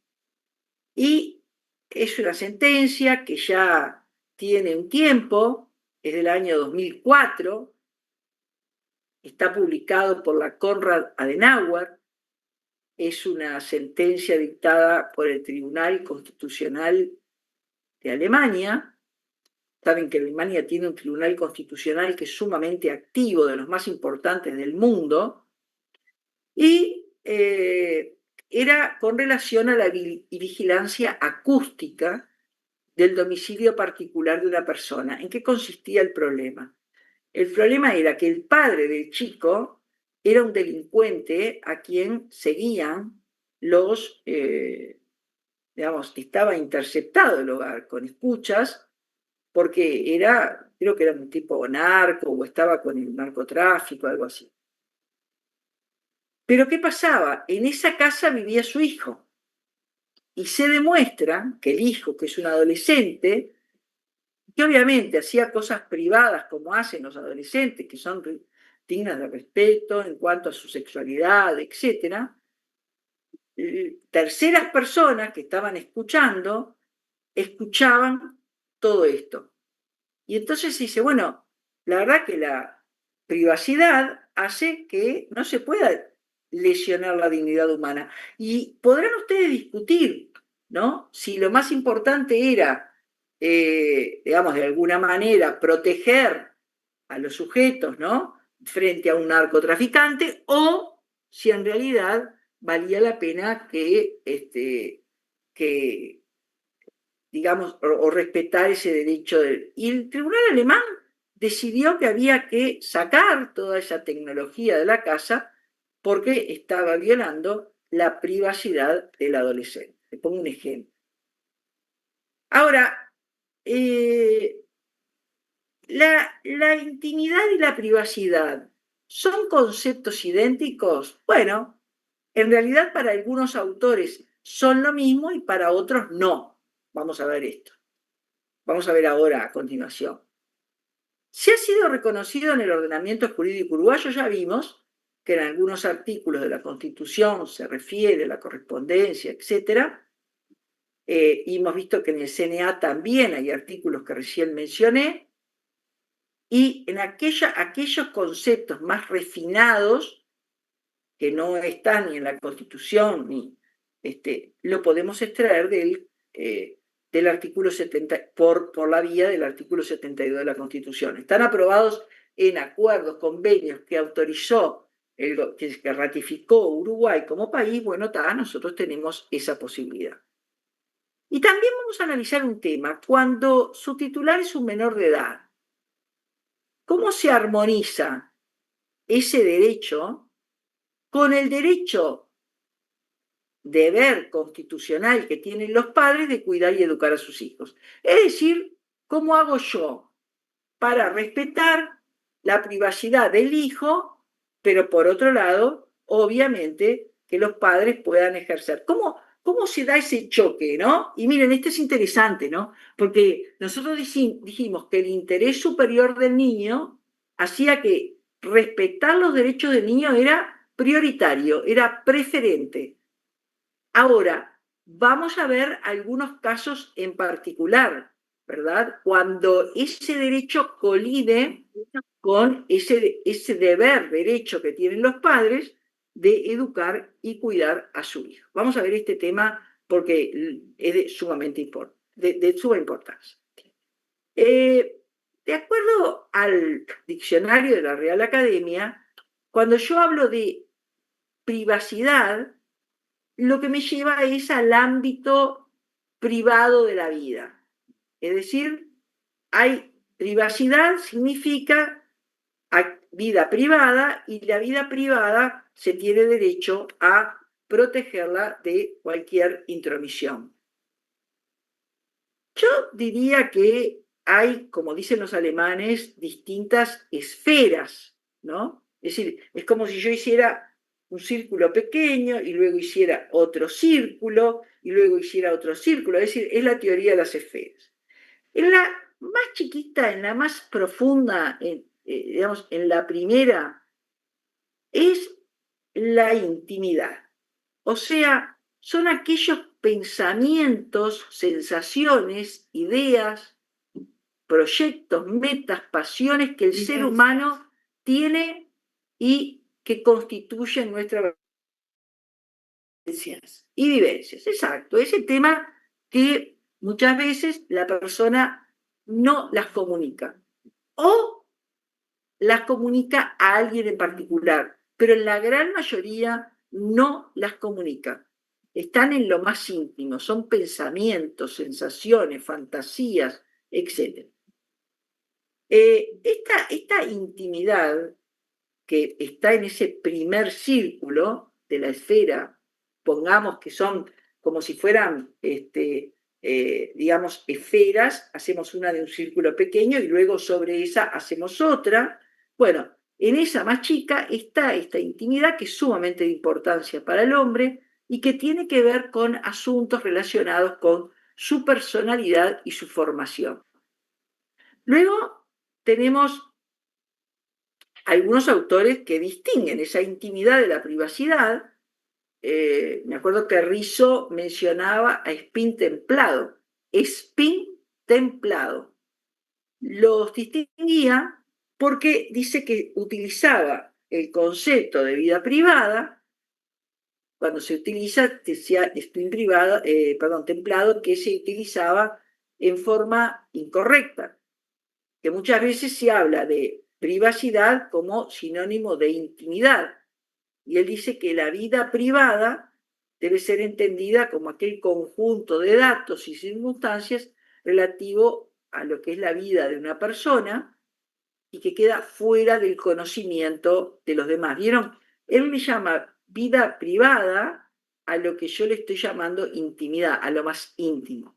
Y es una sentencia que ya tiene un tiempo, es del año 2004, está publicado por la Konrad Adenauer, es una sentencia dictada por el Tribunal Constitucional de Alemania. Saben que Alemania tiene un tribunal constitucional que es sumamente activo, de los más importantes del mundo, y era con relación a la vigilancia acústica del domicilio particular de una persona. ¿En qué consistía el problema? El problema era que el padre del chico era un delincuente a quien seguían los, estaba interceptado el hogar con escuchas, porque creo que era un tipo narco o estaba con el narcotráfico, algo así. Pero ¿qué pasaba? En esa casa vivía su hijo. Y se demuestra que el hijo, que es un adolescente, que obviamente hacía cosas privadas como hacen los adolescentes, que son dignas de respeto en cuanto a su sexualidad, etc., terceras personas que estaban escuchaban todo esto. Y entonces dice, bueno, la verdad que la privacidad hace que no se pueda lesionar la dignidad humana. Y podrán ustedes discutir, ¿no? Si lo más importante era, digamos, de alguna manera proteger a los sujetos, ¿no? Frente a un narcotraficante, o si en realidad valía la pena que digamos, o respetar ese derecho. Y el tribunal alemán decidió que había que sacar toda esa tecnología de la casa porque estaba violando la privacidad del adolescente. Le pongo un ejemplo. Ahora, la intimidad y la privacidad son conceptos idénticos. Bueno, en realidad para algunos autores son lo mismo y para otros no. Vamos a ver esto. Vamos a ver ahora a continuación. Si ha sido reconocido en el ordenamiento jurídico uruguayo, ya vimos que en algunos artículos de la Constitución se refiere a la correspondencia, etc. Y hemos visto que en el CNA también hay artículos que recién mencioné. Y en aquellos conceptos más refinados, que no están ni en la Constitución, ni lo podemos extraer del artículo 70, por la vía del artículo 72 de la Constitución. Están aprobados en acuerdos, convenios que autorizó, que ratificó Uruguay como país. Bueno, nosotros tenemos esa posibilidad. Y también vamos a analizar un tema. Cuando su titular es un menor de edad, ¿cómo se armoniza ese derecho con el derecho deber constitucional que tienen los padres de cuidar y educar a sus hijos? Es decir, ¿cómo hago yo para respetar la privacidad del hijo, pero por otro lado, obviamente, que los padres puedan ejercer? ¿Cómo se da ese choque, no? Y miren, esto es interesante, ¿no? Porque nosotros dijimos que el interés superior del niño hacía que respetar los derechos del niño era prioritario, era preferente. Ahora, vamos a ver algunos casos en particular, ¿verdad? Cuando ese derecho colide con ese derecho que tienen los padres de educar y cuidar a su hijo. Vamos a ver este tema porque es de suma importancia. De acuerdo al diccionario de la Real Academia, cuando yo hablo de privacidad, lo que me lleva es al ámbito privado de la vida. Es decir, privacidad significa vida privada, y la vida privada se tiene derecho a protegerla de cualquier intromisión. Yo diría que hay, como dicen los alemanes, distintas esferas, ¿no? Es decir, es como si yo hiciera un círculo pequeño y luego hiciera otro círculo y luego hiciera otro círculo. Es decir, es la teoría de las esferas. En la más chiquita, en la más profunda, digamos, en la primera, es la intimidad. O sea, son aquellos pensamientos, sensaciones, ideas, proyectos, metas, pasiones que el ser humano tiene y que constituyen nuestras vivencias. Y vivencias, exacto. Ese tema que muchas veces la persona no las comunica. O las comunica a alguien en particular, pero en la gran mayoría no las comunica. Están en lo más íntimo, son pensamientos, sensaciones, fantasías, etc. Esta intimidad que está en ese primer círculo de la esfera, pongamos que son como si fueran, digamos, esferas, hacemos una de un círculo pequeño y luego sobre esa hacemos otra. Bueno, en esa más chica está esta intimidad que es sumamente de importancia para el hombre y que tiene que ver con asuntos relacionados con su personalidad y su formación. Luego tenemos algunos autores que distinguen esa intimidad de la privacidad. Me acuerdo que Rizzo mencionaba a Spin templado. Spin templado. Los distinguía porque dice que utilizaba el concepto de vida privada, cuando se utiliza, decía Spin templado, que se utilizaba en forma incorrecta, que muchas veces se habla de privacidad como sinónimo de intimidad. Y él dice que la vida privada debe ser entendida como aquel conjunto de datos y circunstancias relativo a lo que es la vida de una persona y que queda fuera del conocimiento de los demás. ¿Vieron? Él le llama vida privada a lo que yo le estoy llamando intimidad, a lo más íntimo.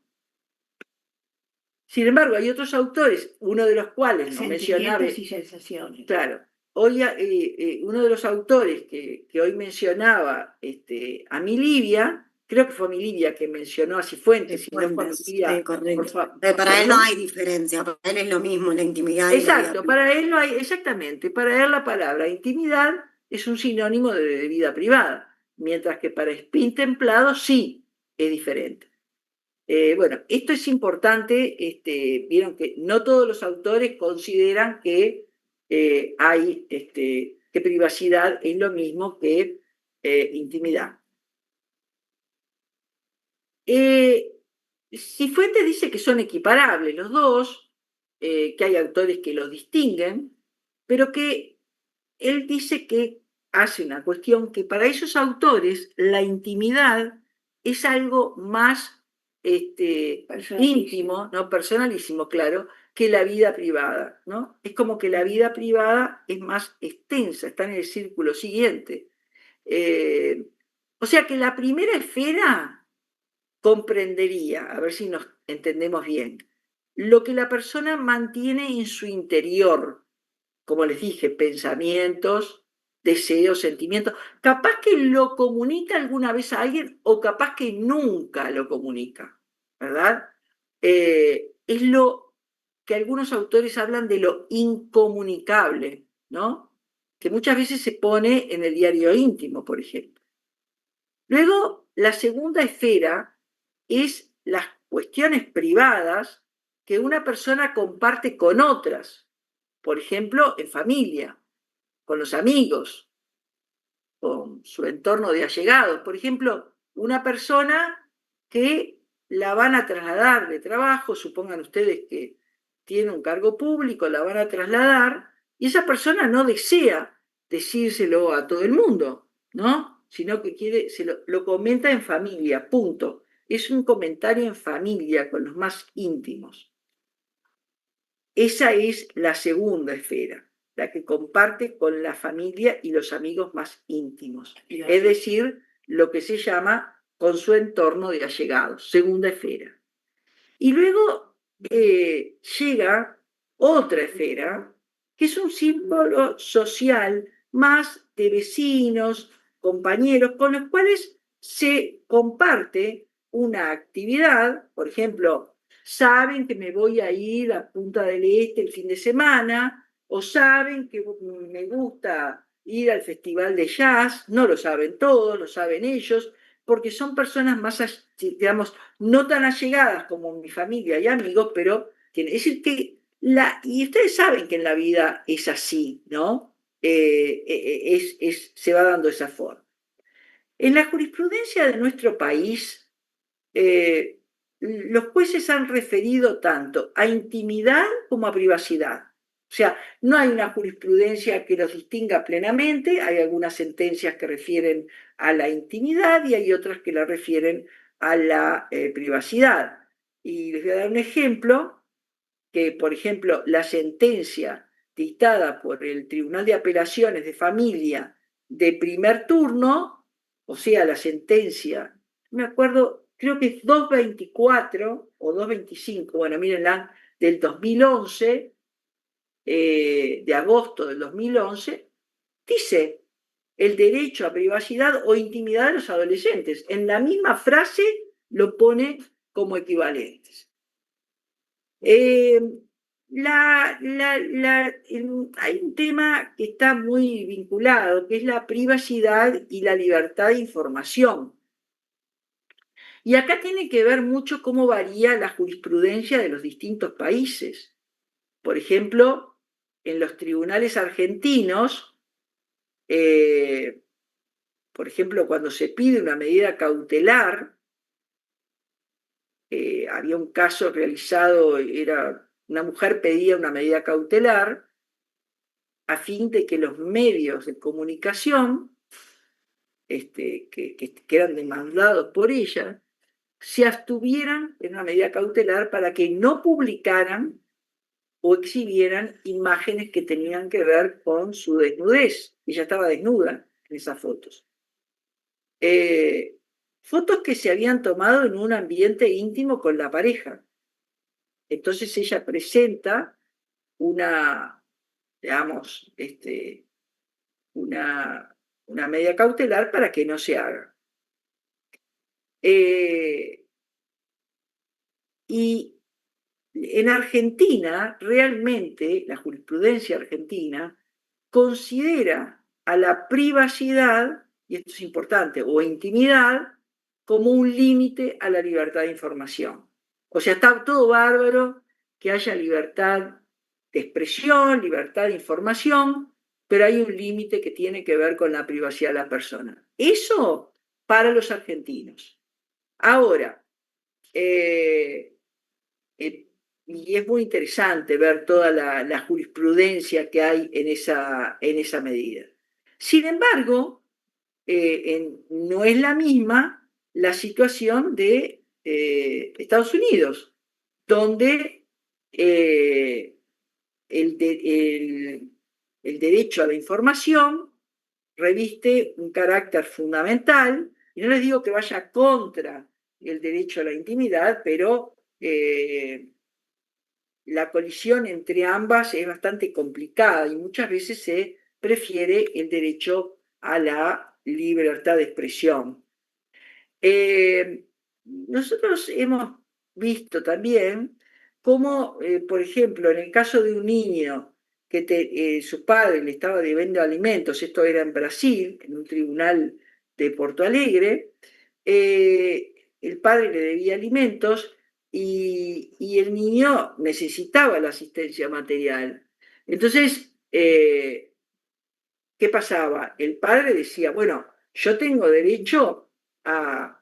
Sin embargo, hay otros autores, uno de los cuales no mencionaba. Y sensaciones. Claro. Hoy, uno de los autores que hoy mencionaba a Milibia, creo que fue Milibia que mencionó a Cifuentes, si no fue Milibia. Correcto. Para él no hay diferencia, para él es lo mismo la intimidad. Exacto, para él no hay, exactamente, para él la palabra intimidad es un sinónimo de vida privada, mientras que para Spin templado sí es diferente. Bueno, esto es importante, vieron que no todos los autores consideran que hay que privacidad es lo mismo que intimidad. Cifuentes dice que son equiparables los dos, que hay autores que los distinguen, pero que él dice que hace una cuestión que para esos autores la intimidad es algo más íntimo, ¿no? Personalísimo, claro, que la vida privada, ¿no? Es como que la vida privada es más extensa, está en el círculo siguiente. O sea que la primera esfera comprendería, a ver si nos entendemos bien, lo que la persona mantiene en su interior, como les dije, pensamientos, deseos, sentimientos, capaz que lo comunica alguna vez a alguien o capaz que nunca lo comunica, ¿verdad? Es lo que algunos autores hablan de lo incomunicable, ¿no? Que muchas veces se pone en el diario íntimo, por ejemplo. Luego, la segunda esfera es las cuestiones privadas que una persona comparte con otras, por ejemplo, en familia, con los amigos, con su entorno de allegados. Por ejemplo, una persona que la van a trasladar de trabajo, supongan ustedes que tiene un cargo público, la van a trasladar, y esa persona no desea decírselo a todo el mundo, ¿no? Sino que quiere, lo comenta en familia, punto. Es un comentario en familia con los más íntimos. Esa es la segunda esfera, la que comparte con la familia y los amigos más íntimos. Es decir, lo que se llama con su entorno de allegados, segunda esfera. Y luego llega otra esfera, que es un símbolo social más de vecinos, compañeros, con los cuales se comparte una actividad. Por ejemplo, saben que me voy a ir a Punta del Este el fin de semana, o saben que me gusta ir al festival de jazz. No lo saben todos, lo saben ellos, porque son personas más, digamos, no tan allegadas como mi familia y amigos, pero es decir que y ustedes saben que en la vida es así, ¿no? Se va dando esa forma. En la jurisprudencia de nuestro país, los jueces han referido tanto a intimidad como a privacidad. O sea, no hay una jurisprudencia que los distinga plenamente, hay algunas sentencias que refieren a la intimidad y hay otras que la refieren a la privacidad. Y les voy a dar un ejemplo, que por ejemplo la sentencia dictada por el Tribunal de Apelaciones de Familia de primer turno, o sea, la sentencia, me acuerdo, creo que es 224 o 225, bueno, mírenla, del 2011, de agosto del 2011, dice el derecho a privacidad o intimidad de los adolescentes. En la misma frase lo pone como equivalentes. Hay un tema que está muy vinculado, que es la privacidad y la libertad de información. Y acá tiene que ver mucho cómo varía la jurisprudencia de los distintos países. Por ejemplo, en los tribunales argentinos, por ejemplo, cuando se pide una medida cautelar, había un caso realizado, una mujer pedía una medida cautelar a fin de que los medios de comunicación, que eran demandados por ella, se abstuvieran en una medida cautelar para que no publicaran o exhibieran imágenes que tenían que ver con su desnudez. Ella estaba desnuda en esas fotos. Fotos que se habían tomado en un ambiente íntimo con la pareja. Entonces ella presenta una, digamos, una medida cautelar para que no se haga. Y en Argentina, realmente, la jurisprudencia argentina considera a la privacidad, y esto es importante, o intimidad, como un límite a la libertad de información. O sea, está todo bárbaro que haya libertad de expresión, libertad de información, pero hay un límite que tiene que ver con la privacidad de la persona. Eso para los argentinos. Ahora, y es muy interesante ver toda la jurisprudencia que hay en esa medida. Sin embargo, no es la misma la situación de Estados Unidos, donde el derecho a la información reviste un carácter fundamental, y no les digo que vaya contra el derecho a la intimidad, pero la colisión entre ambas es bastante complicada y muchas veces se prefiere el derecho a la libertad de expresión. Nosotros hemos visto también cómo, por ejemplo, en el caso de un niño que su padre le estaba debiendo alimentos, esto era en Brasil, en un tribunal de Porto Alegre, el padre le debía alimentos y el niño necesitaba la asistencia material. Entonces, ¿qué pasaba? El padre decía, bueno, yo tengo derecho a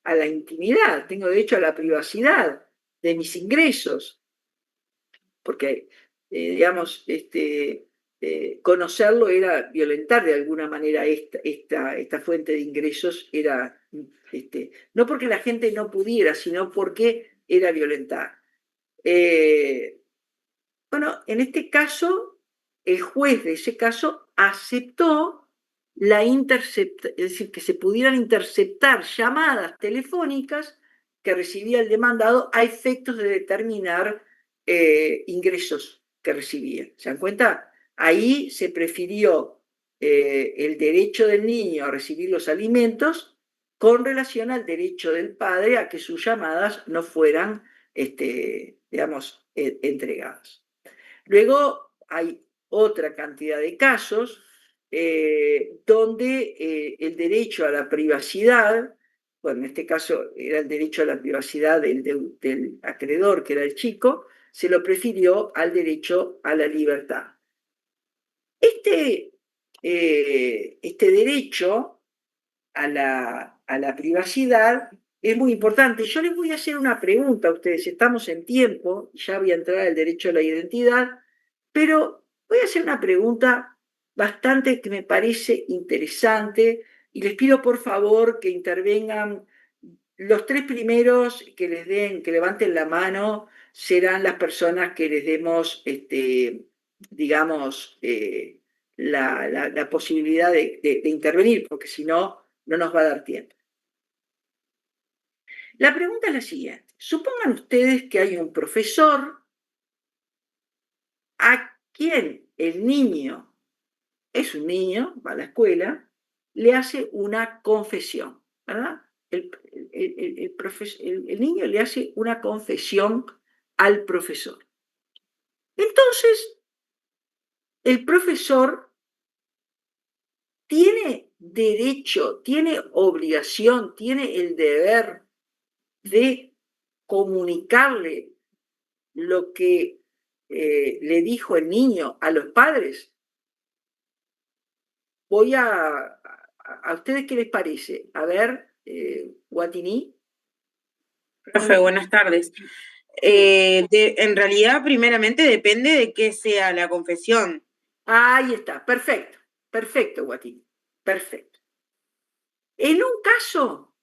a la intimidad, tengo derecho a la privacidad de mis ingresos, porque, digamos, conocerlo era violentar de alguna manera esta fuente de ingresos, era, no porque la gente no pudiera, sino porque era violentar. Bueno, en este caso, el juez de ese caso aceptó es decir, que se pudieran interceptar llamadas telefónicas que recibía el demandado a efectos de determinar ingresos que recibía. ¿Se dan cuenta? Ahí se prefirió el derecho del niño a recibir los alimentos con relación al derecho del padre a que sus llamadas no fueran, digamos, entregadas. Luego hay otra cantidad de casos donde el derecho a la privacidad, bueno, en este caso era el derecho a la privacidad del acreedor, que era el chico, se lo prefirió al derecho a la libertad. Este derecho a la privacidad es muy importante. Yo les voy a hacer una pregunta a ustedes. Estamos en tiempo, ya voy a entrar al derecho a la identidad, pero voy a hacer una pregunta bastante que me parece interesante y les pido por favor que intervengan. Los tres primeros que levanten la mano, serán las personas que les demos, digamos, la posibilidad de intervenir, porque si no, no nos va a dar tiempo. La pregunta es la siguiente. Supongan ustedes que hay un profesor a quien el niño, es un niño, va a la escuela, le hace una confesión, ¿verdad? El niño le hace una confesión al profesor. Entonces, el profesor tiene derecho, tiene obligación, tiene el deber de comunicarle lo que le dijo el niño a los padres. Voy a ustedes qué les parece. A ver, Guatini. Profe, buenas tardes. En realidad, primeramente, depende de qué sea la confesión. Ahí está, perfecto, perfecto, Guatini, perfecto. En un caso,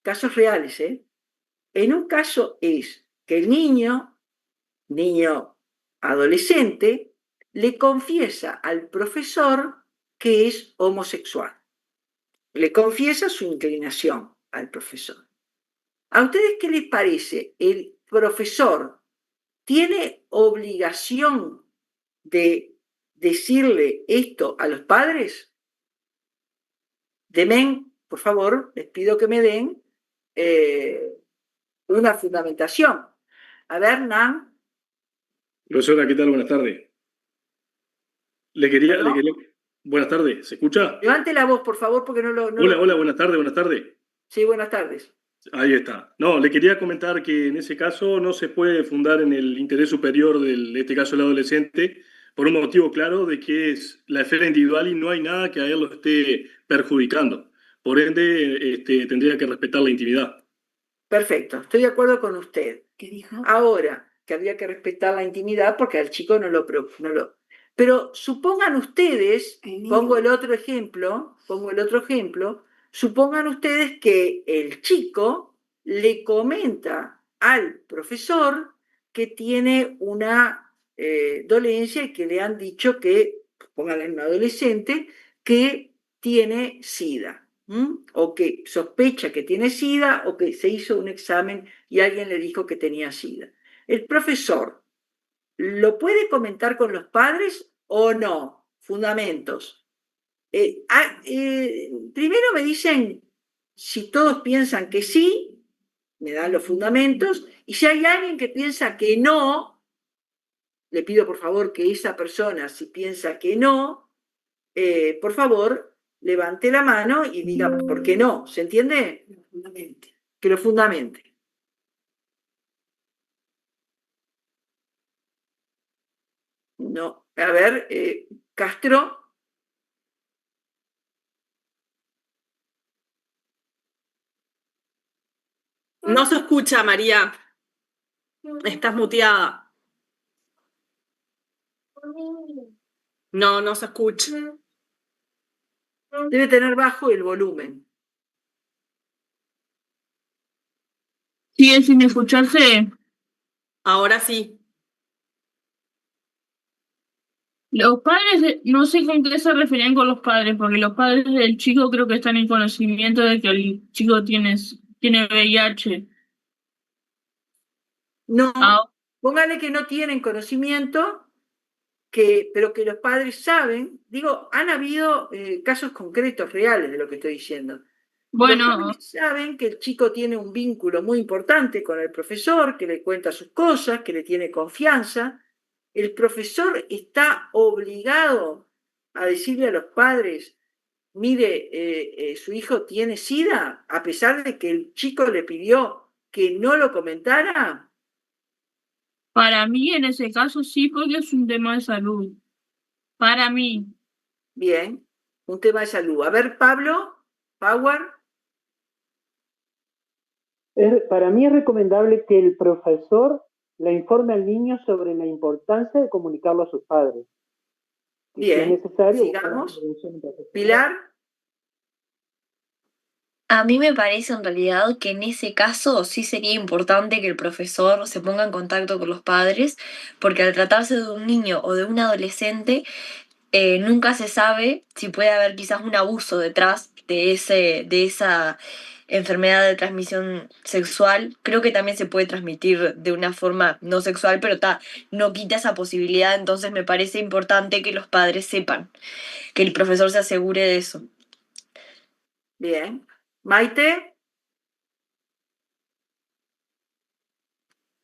casos reales, en un caso es que el niño adolescente, le confiesa al profesor que es homosexual. Le confiesa su inclinación al profesor. ¿A ustedes qué les parece? ¿El profesor tiene obligación de decirle esto a los padres? Denme, por favor, les pido que me den una fundamentación. A ver, Nan. Profesora, ¿qué tal? Buenas tardes. Le quería... Buenas tardes, ¿se escucha? Levante la voz, por favor, porque no lo... Hola, buenas tardes, buenas tardes. Sí, buenas tardes. Ahí está. No, le quería comentar que en ese caso no se puede fundar en el interés superior de este caso el adolescente, por un motivo claro de que es la esfera individual y no hay nada que a él lo esté perjudicando. Por ende, tendría que respetar la intimidad. Perfecto, estoy de acuerdo con usted. ¿Qué dijo? Ahora, que habría que respetar la intimidad porque al chico no lo... Pero supongan ustedes, pongo el otro ejemplo, supongan ustedes que el chico le comenta al profesor que tiene una dolencia y que le han dicho que, pónganle un adolescente, que tiene SIDA, o que sospecha que tiene SIDA, o que se hizo un examen y alguien le dijo que tenía SIDA. El profesor ¿lo puede comentar con los padres o no? Fundamentos. Primero me dicen, si todos piensan que sí, me dan los fundamentos, y si hay alguien que piensa que no, le pido por favor que esa persona, si piensa que no, por favor, levante la mano y diga por qué no. ¿Se entiende? Que lo fundamente. No, a ver, Castro. No se escucha, María. Estás muteada. No, no se escucha. Debe tener bajo el volumen. ¿Sigue sin escucharse? Ahora sí. Los padres, no sé con qué se referían con los padres, porque los padres del chico creo que están en conocimiento de que el chico tiene VIH. No, Ah, póngale que no tienen conocimiento, pero que los padres saben. Digo, han habido casos concretos, reales de lo que estoy diciendo. bueno, Los padres saben que el chico tiene un vínculo muy importante con el profesor, que le cuenta sus cosas, que le tiene confianza. El profesor está obligado a decirle a los padres, mire, su hijo tiene SIDA, a pesar de que el chico le pidió que no lo comentara. para mí en ese caso sí, porque es un tema de salud. Para mí. Bien, un tema de salud. A ver, Pablo, Power. Para mí es recomendable que el profesor le informe al niño sobre la importancia de comunicarlo a sus padres. Bien, si es necesario, sigamos. Pilar. A mí me parece en realidad que en ese caso sí sería importante que el profesor se ponga en contacto con los padres, porque al tratarse de un niño o de un adolescente, nunca se sabe si puede haber quizás un abuso detrás de esa enfermedad de transmisión sexual. Creo que también se puede transmitir de una forma no sexual, pero no quita esa posibilidad, entonces me parece importante que los padres sepan, que el profesor se asegure de eso. Bien. Maite.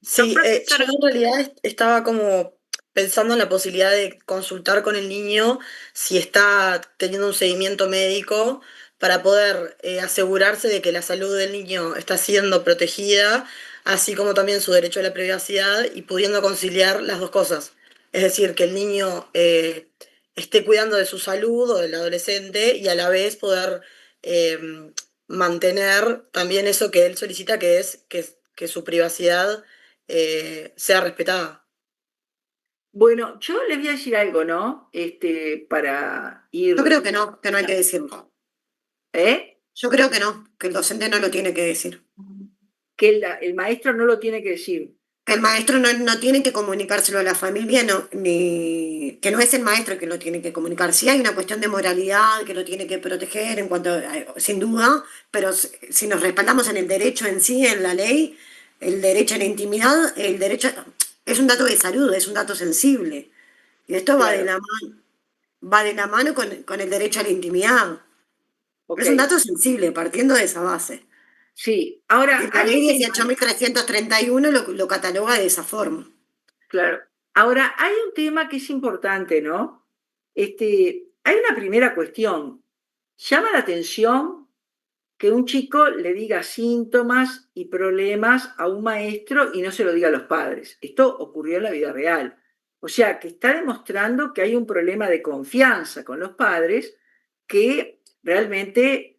Sí, yo en realidad estaba como pensando en la posibilidad de consultar con el niño si está teniendo un seguimiento médico para poder asegurarse de que la salud del niño está siendo protegida, así como también su derecho a la privacidad y pudiendo conciliar las dos cosas. Es decir, que el niño esté cuidando de su salud o del adolescente y a la vez poder mantener también eso que él solicita, que es que su privacidad sea respetada. Bueno, yo les voy a decir algo, ¿no? Para ir. Yo creo que no hay que decirlo. Yo creo que no, que el docente no lo tiene que decir. Que el maestro no lo tiene que decir. Que el maestro no tiene que comunicárselo a la familia, que no es el maestro que lo tiene que comunicar. Sí hay una cuestión de moralidad que lo tiene que proteger en cuanto, sin duda, pero si nos respaldamos en el derecho en sí, en la ley, el derecho a la intimidad, el derecho es un dato de salud, es un dato sensible. Y esto va de la mano con el derecho a la intimidad. Okay. Es un dato sensible, partiendo de esa base. Sí, ahora. La ley 18.331 lo cataloga de esa forma. Claro. Ahora, hay un tema que es importante, ¿no? Hay una primera cuestión. Llama la atención que un chico le diga síntomas y problemas a un maestro y no se lo diga a los padres. Esto ocurrió en la vida real. O sea, que está demostrando que hay un problema de confianza con los padres que realmente,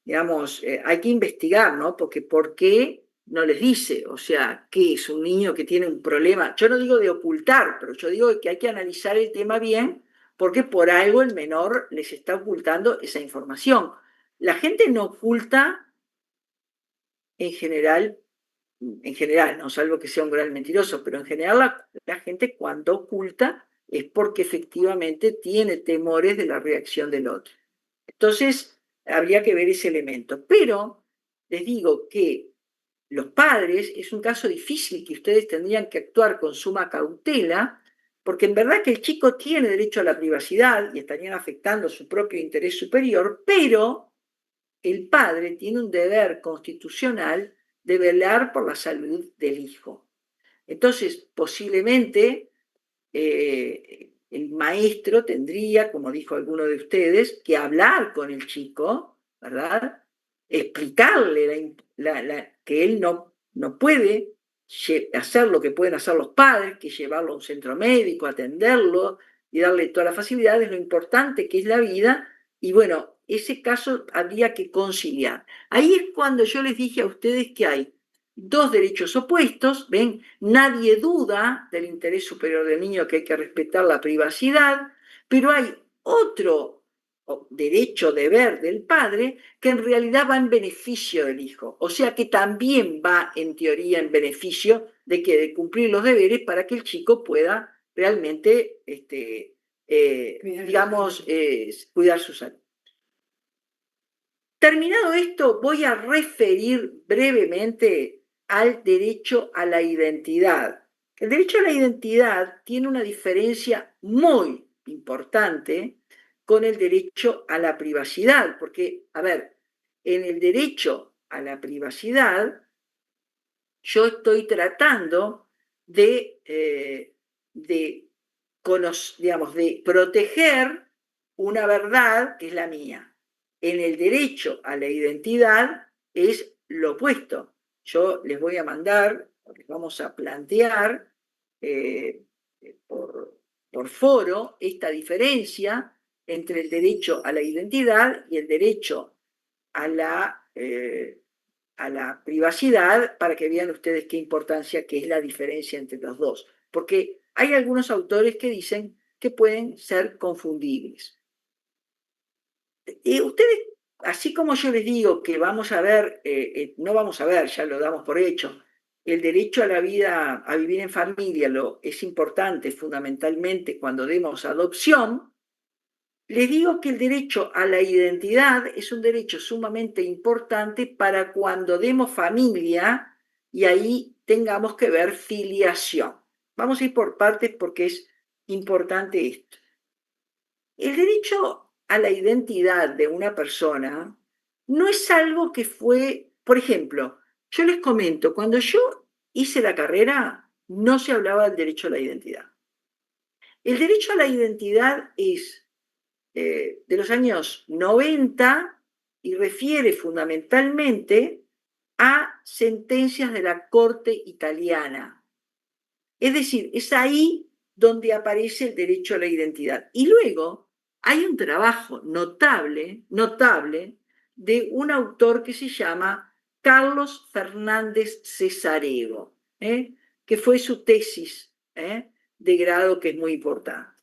digamos, hay que investigar, ¿no? Porque ¿por qué no les dice? O sea, ¿qué es un niño que tiene un problema? Yo no digo de ocultar, pero yo digo que hay que analizar el tema bien porque por algo el menor les está ocultando esa información. La gente no oculta en general, no salvo que sea un gran mentiroso, pero en general la gente cuando oculta es porque efectivamente tiene temores de la reacción del otro. Entonces, habría que ver ese elemento. Pero les digo que los padres, es un caso difícil que ustedes tendrían que actuar con suma cautela, porque en verdad que el chico tiene derecho a la privacidad y estarían afectando su propio interés superior, pero el padre tiene un deber constitucional de velar por la salud del hijo. Entonces, posiblemente el maestro tendría, como dijo alguno de ustedes, que hablar con el chico, ¿verdad? Explicarle que él no puede hacer lo que pueden hacer los padres, que llevarlo a un centro médico, atenderlo y darle todas las facilidades, lo importante que es la vida, y bueno, ese caso habría que conciliar. Ahí es cuando yo les dije a ustedes que hay dos derechos opuestos, ¿ven? Nadie duda del interés superior del niño, que hay que respetar la privacidad, pero hay otro derecho, deber del padre, que en realidad va en beneficio del hijo, o sea que también va en teoría en beneficio de cumplir los deberes para que el chico pueda realmente, cuidar su salud. Terminado esto, voy a referir brevemente al derecho a la identidad. El derecho a la identidad tiene una diferencia muy importante con el derecho a la privacidad, porque, a ver, en el derecho a la privacidad, yo estoy tratando de proteger una verdad que es la mía. En el derecho a la identidad es lo opuesto. Yo les voy a mandar, les vamos a plantear por foro esta diferencia entre el derecho a la identidad y el derecho a la privacidad, para que vean ustedes qué importancia, que es la diferencia entre los dos. Porque hay algunos autores que dicen que pueden ser confundibles. Ustedes, así como yo les digo que vamos a ver, no vamos a ver, ya lo damos por hecho, el derecho a la vida, a vivir en familia, es importante fundamentalmente cuando demos adopción. Les digo que el derecho a la identidad es un derecho sumamente importante para cuando demos familia y ahí tengamos que ver filiación. Vamos a ir por partes porque es importante esto. El derecho a la identidad de una persona no es algo que fue, por ejemplo, yo les comento, cuando yo hice la carrera no se hablaba del derecho a la identidad. El derecho a la identidad es de los años 90 y refiere fundamentalmente a sentencias de la Corte italiana. Es decir, es ahí donde aparece el derecho a la identidad. Y luego hay un trabajo notable de un autor que se llama Carlos Fernández Cesarego, que fue su tesis de grado, que es muy importante.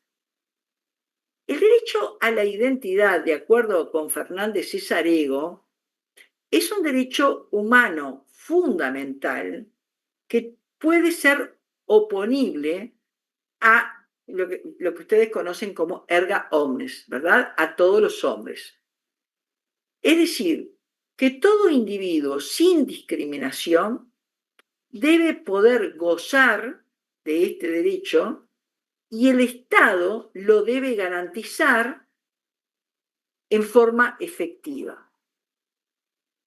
El derecho a la identidad, de acuerdo con Fernández Cesarego, es un derecho humano fundamental que puede ser oponible a lo que ustedes conocen como erga omnes, ¿verdad? A todos los hombres. Es decir, que todo individuo sin discriminación debe poder gozar de este derecho y el Estado lo debe garantizar en forma efectiva.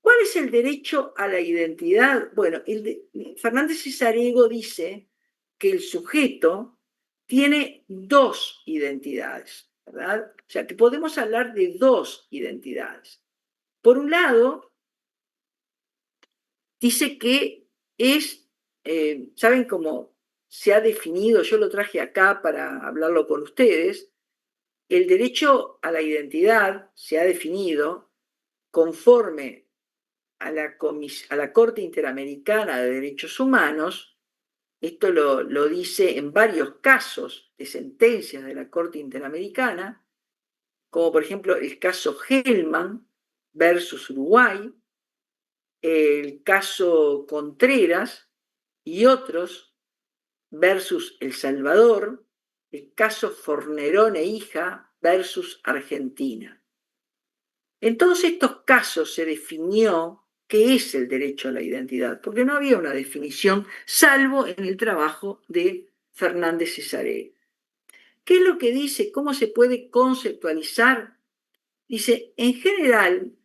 ¿Cuál es el derecho a la identidad? Bueno, Fernández Cesarego dice que el sujeto tiene dos identidades, ¿verdad? O sea, que podemos hablar de dos identidades. Por un lado, dice que es, ¿saben cómo se ha definido? Yo lo traje acá para hablarlo con ustedes. El derecho a la identidad se ha definido conforme a la Corte Interamericana de Derechos Humanos. Esto lo dice en varios casos de sentencias de la Corte Interamericana, como por ejemplo el caso Hellman versus Uruguay, el caso Contreras y otros versus El Salvador, el caso Fornerón e hija versus Argentina. En todos estos casos se definió qué es el derecho a la identidad, porque no había una definición, salvo en el trabajo de Fernández Cesarego. ¿Qué es lo que dice? ¿Cómo se puede conceptualizar? Dice, en general,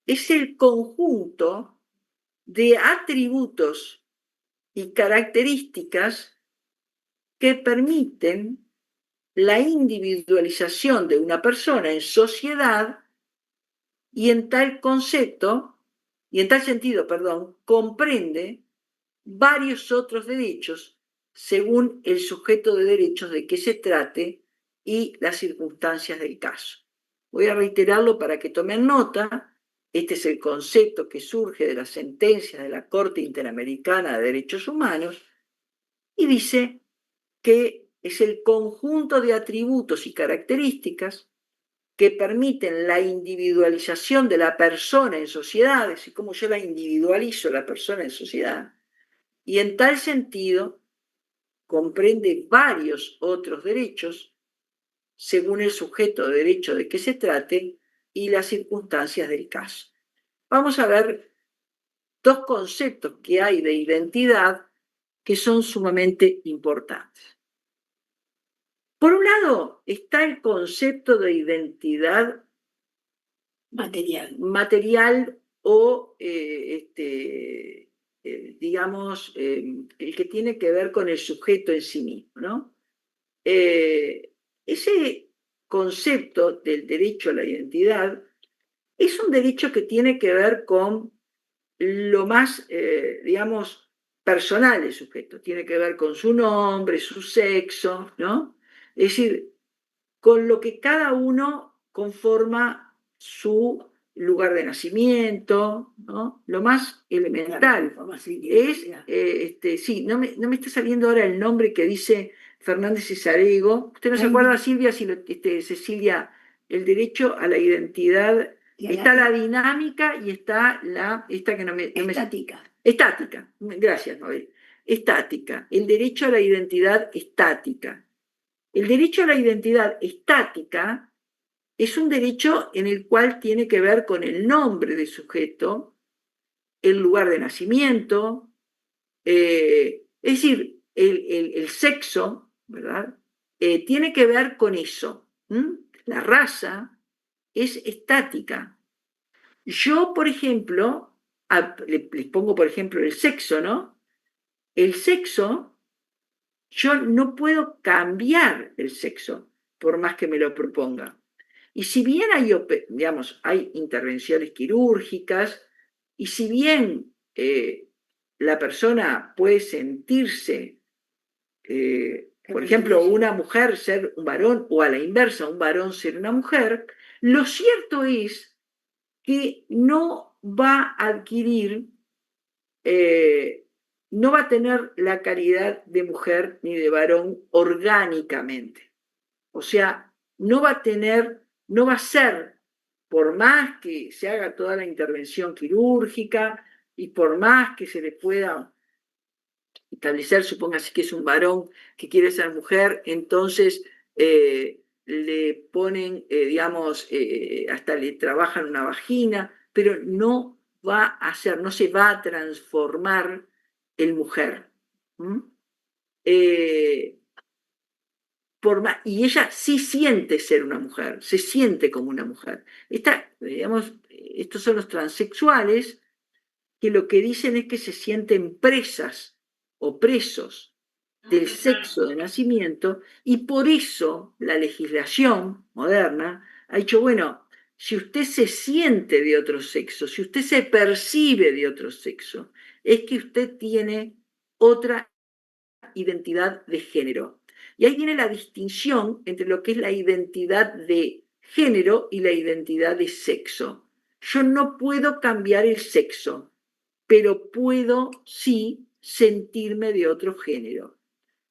es el conjunto de atributos y características que permiten la individualización de una persona en sociedad y en tal sentido, comprende varios otros derechos según el sujeto de derechos de que se trate y las circunstancias del caso. voy a reiterarlo para que tomen nota. Este es el concepto que surge de las sentencias de la Corte Interamericana de Derechos Humanos y dice que es el conjunto de atributos y características que permiten la individualización de la persona en sociedades y cómo yo la individualizo la persona en sociedad. Y en tal sentido comprende varios otros derechos según el sujeto de derecho de que se trate y las circunstancias del caso. Vamos a ver dos conceptos que hay de identidad que son sumamente importantes. Por un lado está el concepto de identidad material o, digamos, el que tiene que ver con el sujeto en sí mismo, ¿no? Ese concepto del derecho a la identidad es un derecho que tiene que ver con lo más, digamos, personal del sujeto. Tiene que ver con su nombre, su sexo, ¿no? Es decir, con lo que cada uno conforma su lugar de nacimiento, ¿no? Lo más elemental es, sí, no me está saliendo ahora el nombre que dice Fernández Cesarego. ¿Usted no se acuerda, Silvia, Cecilia, el derecho a la identidad? Está la dinámica y está esta que no me... Estática. Estática, gracias, Mabel. Estática, el derecho a la identidad estática. El derecho a la identidad estática es un derecho en el cual tiene que ver con el nombre del sujeto, el lugar de nacimiento, es decir, el sexo, ¿verdad? Tiene que ver con eso. La raza es estática. Yo, por ejemplo, les pongo por ejemplo el sexo, ¿no? El sexo, yo no puedo cambiar el sexo por más que me lo proponga. Y si bien hay intervenciones quirúrgicas, y si bien la persona puede sentirse, por ejemplo, una mujer ser un varón o a la inversa, un varón ser una mujer, lo cierto es que no va a adquirir, no va a tener la calidad de mujer ni de varón orgánicamente. O sea, no va a ser, por más que se haga toda la intervención quirúrgica y por más que se le pueda establecer, supóngase que es un varón que quiere ser mujer, entonces le ponen, hasta le trabajan una vagina, pero no se va a transformar en mujer. Y ella sí siente ser una mujer, se siente como una mujer. Estos son los transexuales que lo que dicen es que se sienten presas o presos del sexo de nacimiento y por eso la legislación moderna ha dicho, bueno, si usted se siente de otro sexo, si usted se percibe de otro sexo, es que usted tiene otra identidad de género. Y ahí viene la distinción entre lo que es la identidad de género y la identidad de sexo. Yo no puedo cambiar el sexo, pero puedo sí sentirme de otro género.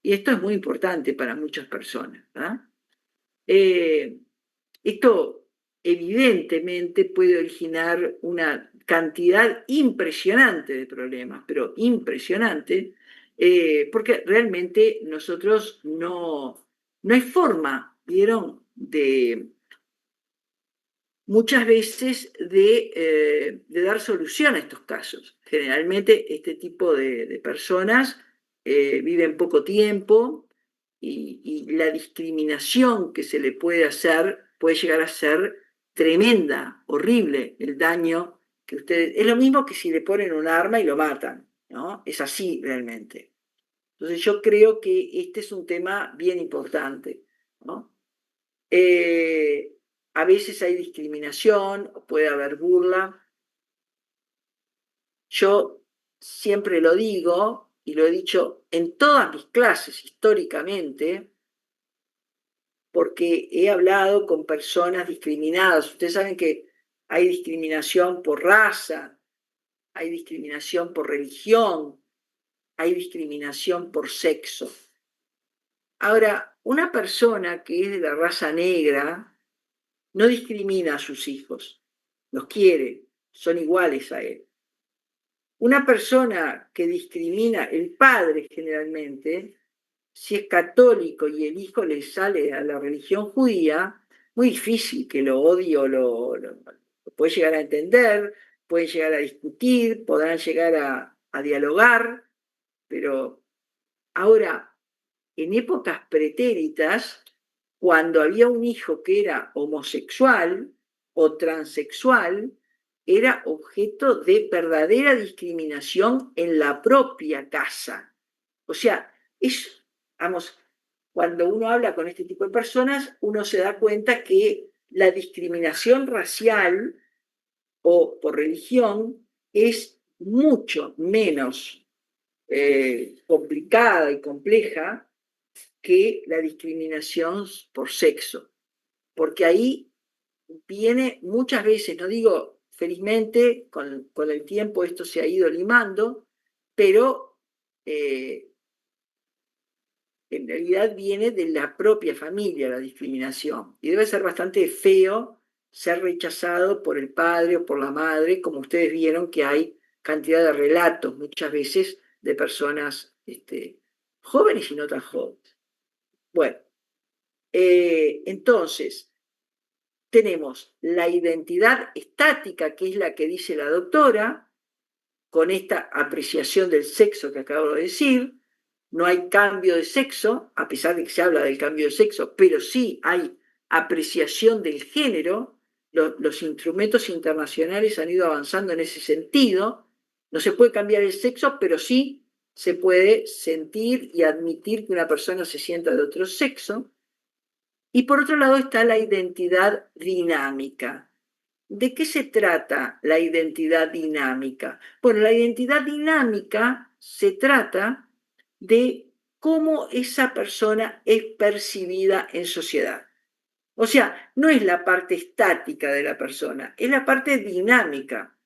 Y esto es muy importante para muchas personas, ¿verdad? Esto evidentemente puede originar una cantidad impresionante de problemas, pero impresionante, porque realmente nosotros no hay forma, ¿vieron?, muchas veces de dar solución a estos casos. Generalmente este tipo de personas viven poco tiempo y la discriminación que se le puede hacer puede llegar a ser tremenda, horrible, el daño que ustedes... Es lo mismo que si le ponen un arma y lo matan, ¿no? Es así realmente. Entonces yo creo que este es un tema bien importante, ¿no? A veces hay discriminación, puede haber burla. Yo siempre lo digo, y lo he dicho en todas mis clases históricamente, porque he hablado con personas discriminadas. Ustedes saben que hay discriminación por raza, hay discriminación por religión, hay discriminación por sexo. Ahora, una persona que es de la raza negra no discrimina a sus hijos, los quiere, son iguales a él. Una persona que discrimina, el padre generalmente, si es católico y el hijo le sale a la religión judía, muy difícil que lo odie o lo puede llegar a entender, pueden llegar a discutir, podrán llegar a dialogar, pero ahora, en épocas pretéritas, cuando había un hijo que era homosexual o transexual, era objeto de verdadera discriminación en la propia casa. O sea, vamos, cuando uno habla con este tipo de personas, uno se da cuenta que la discriminación racial o por religión es mucho menos complicada y compleja que la discriminación por sexo, porque ahí viene muchas veces, no digo felizmente, con el tiempo esto se ha ido limando, pero en realidad viene de la propia familia la discriminación, y debe ser bastante feo ser rechazado por el padre o por la madre, como ustedes vieron que hay cantidad de relatos muchas veces de personas jóvenes y no tan jóvenes. Bueno, entonces, tenemos la identidad estática, que es la que dice la doctora, con esta apreciación del sexo que acabo de decir. No hay cambio de sexo, a pesar de que se habla del cambio de sexo, pero sí hay apreciación del género. Los instrumentos internacionales han ido avanzando en ese sentido. No se puede cambiar el sexo, pero sí se puede sentir y admitir que una persona se sienta de otro sexo. Y por otro lado está la identidad dinámica. ¿De qué se trata la identidad dinámica? Bueno, la identidad dinámica se trata de cómo esa persona es percibida en sociedad. O sea, no es la parte estática de la persona, es la parte dinámica.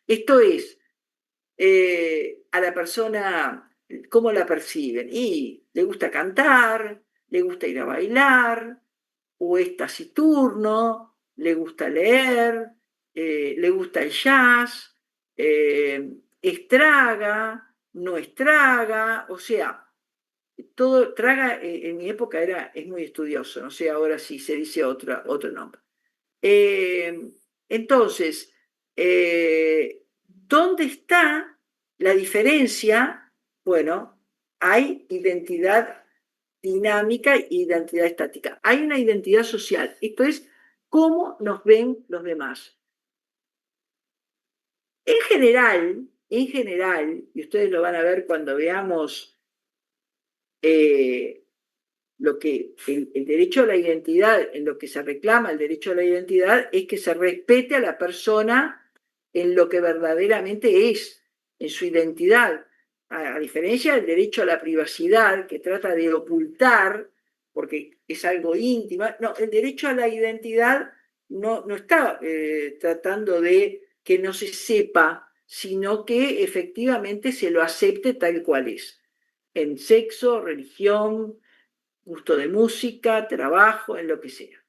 Esto es, a la persona, ¿cómo la perciben? Y le gusta cantar, le gusta ir a bailar, o es taciturno, le gusta leer, le gusta el jazz, estraga, no estraga, o sea, todo traga en mi época es muy estudioso, no sé ahora si se dice otro nombre. Entonces, ¿dónde está la diferencia? Bueno, hay identidad dinámica e identidad estática. Hay una identidad social. Esto es cómo nos ven los demás. En general, y ustedes lo van a ver cuando veamos lo que el derecho a la identidad, en lo que se reclama el derecho a la identidad, es que se respete a la persona en lo que verdaderamente es, en su identidad. A diferencia del derecho a la privacidad, que trata de ocultar, porque es algo íntimo. No, el derecho a la identidad no está tratando de que no se sepa, sino que efectivamente se lo acepte tal cual es. En sexo, religión, gusto de música, trabajo, en lo que sea.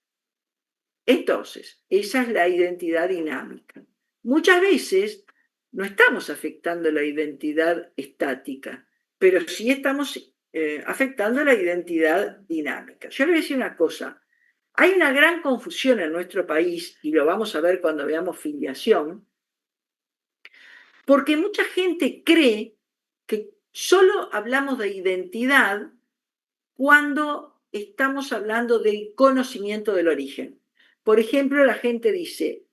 Entonces, esa es la identidad dinámica. Muchas veces no estamos afectando la identidad estática, pero sí estamos afectando la identidad dinámica. Yo le voy a decir una cosa. Hay una gran confusión en nuestro país, y lo vamos a ver cuando veamos filiación, porque mucha gente cree que solo hablamos de identidad cuando estamos hablando del conocimiento del origen. Por ejemplo, la gente dice,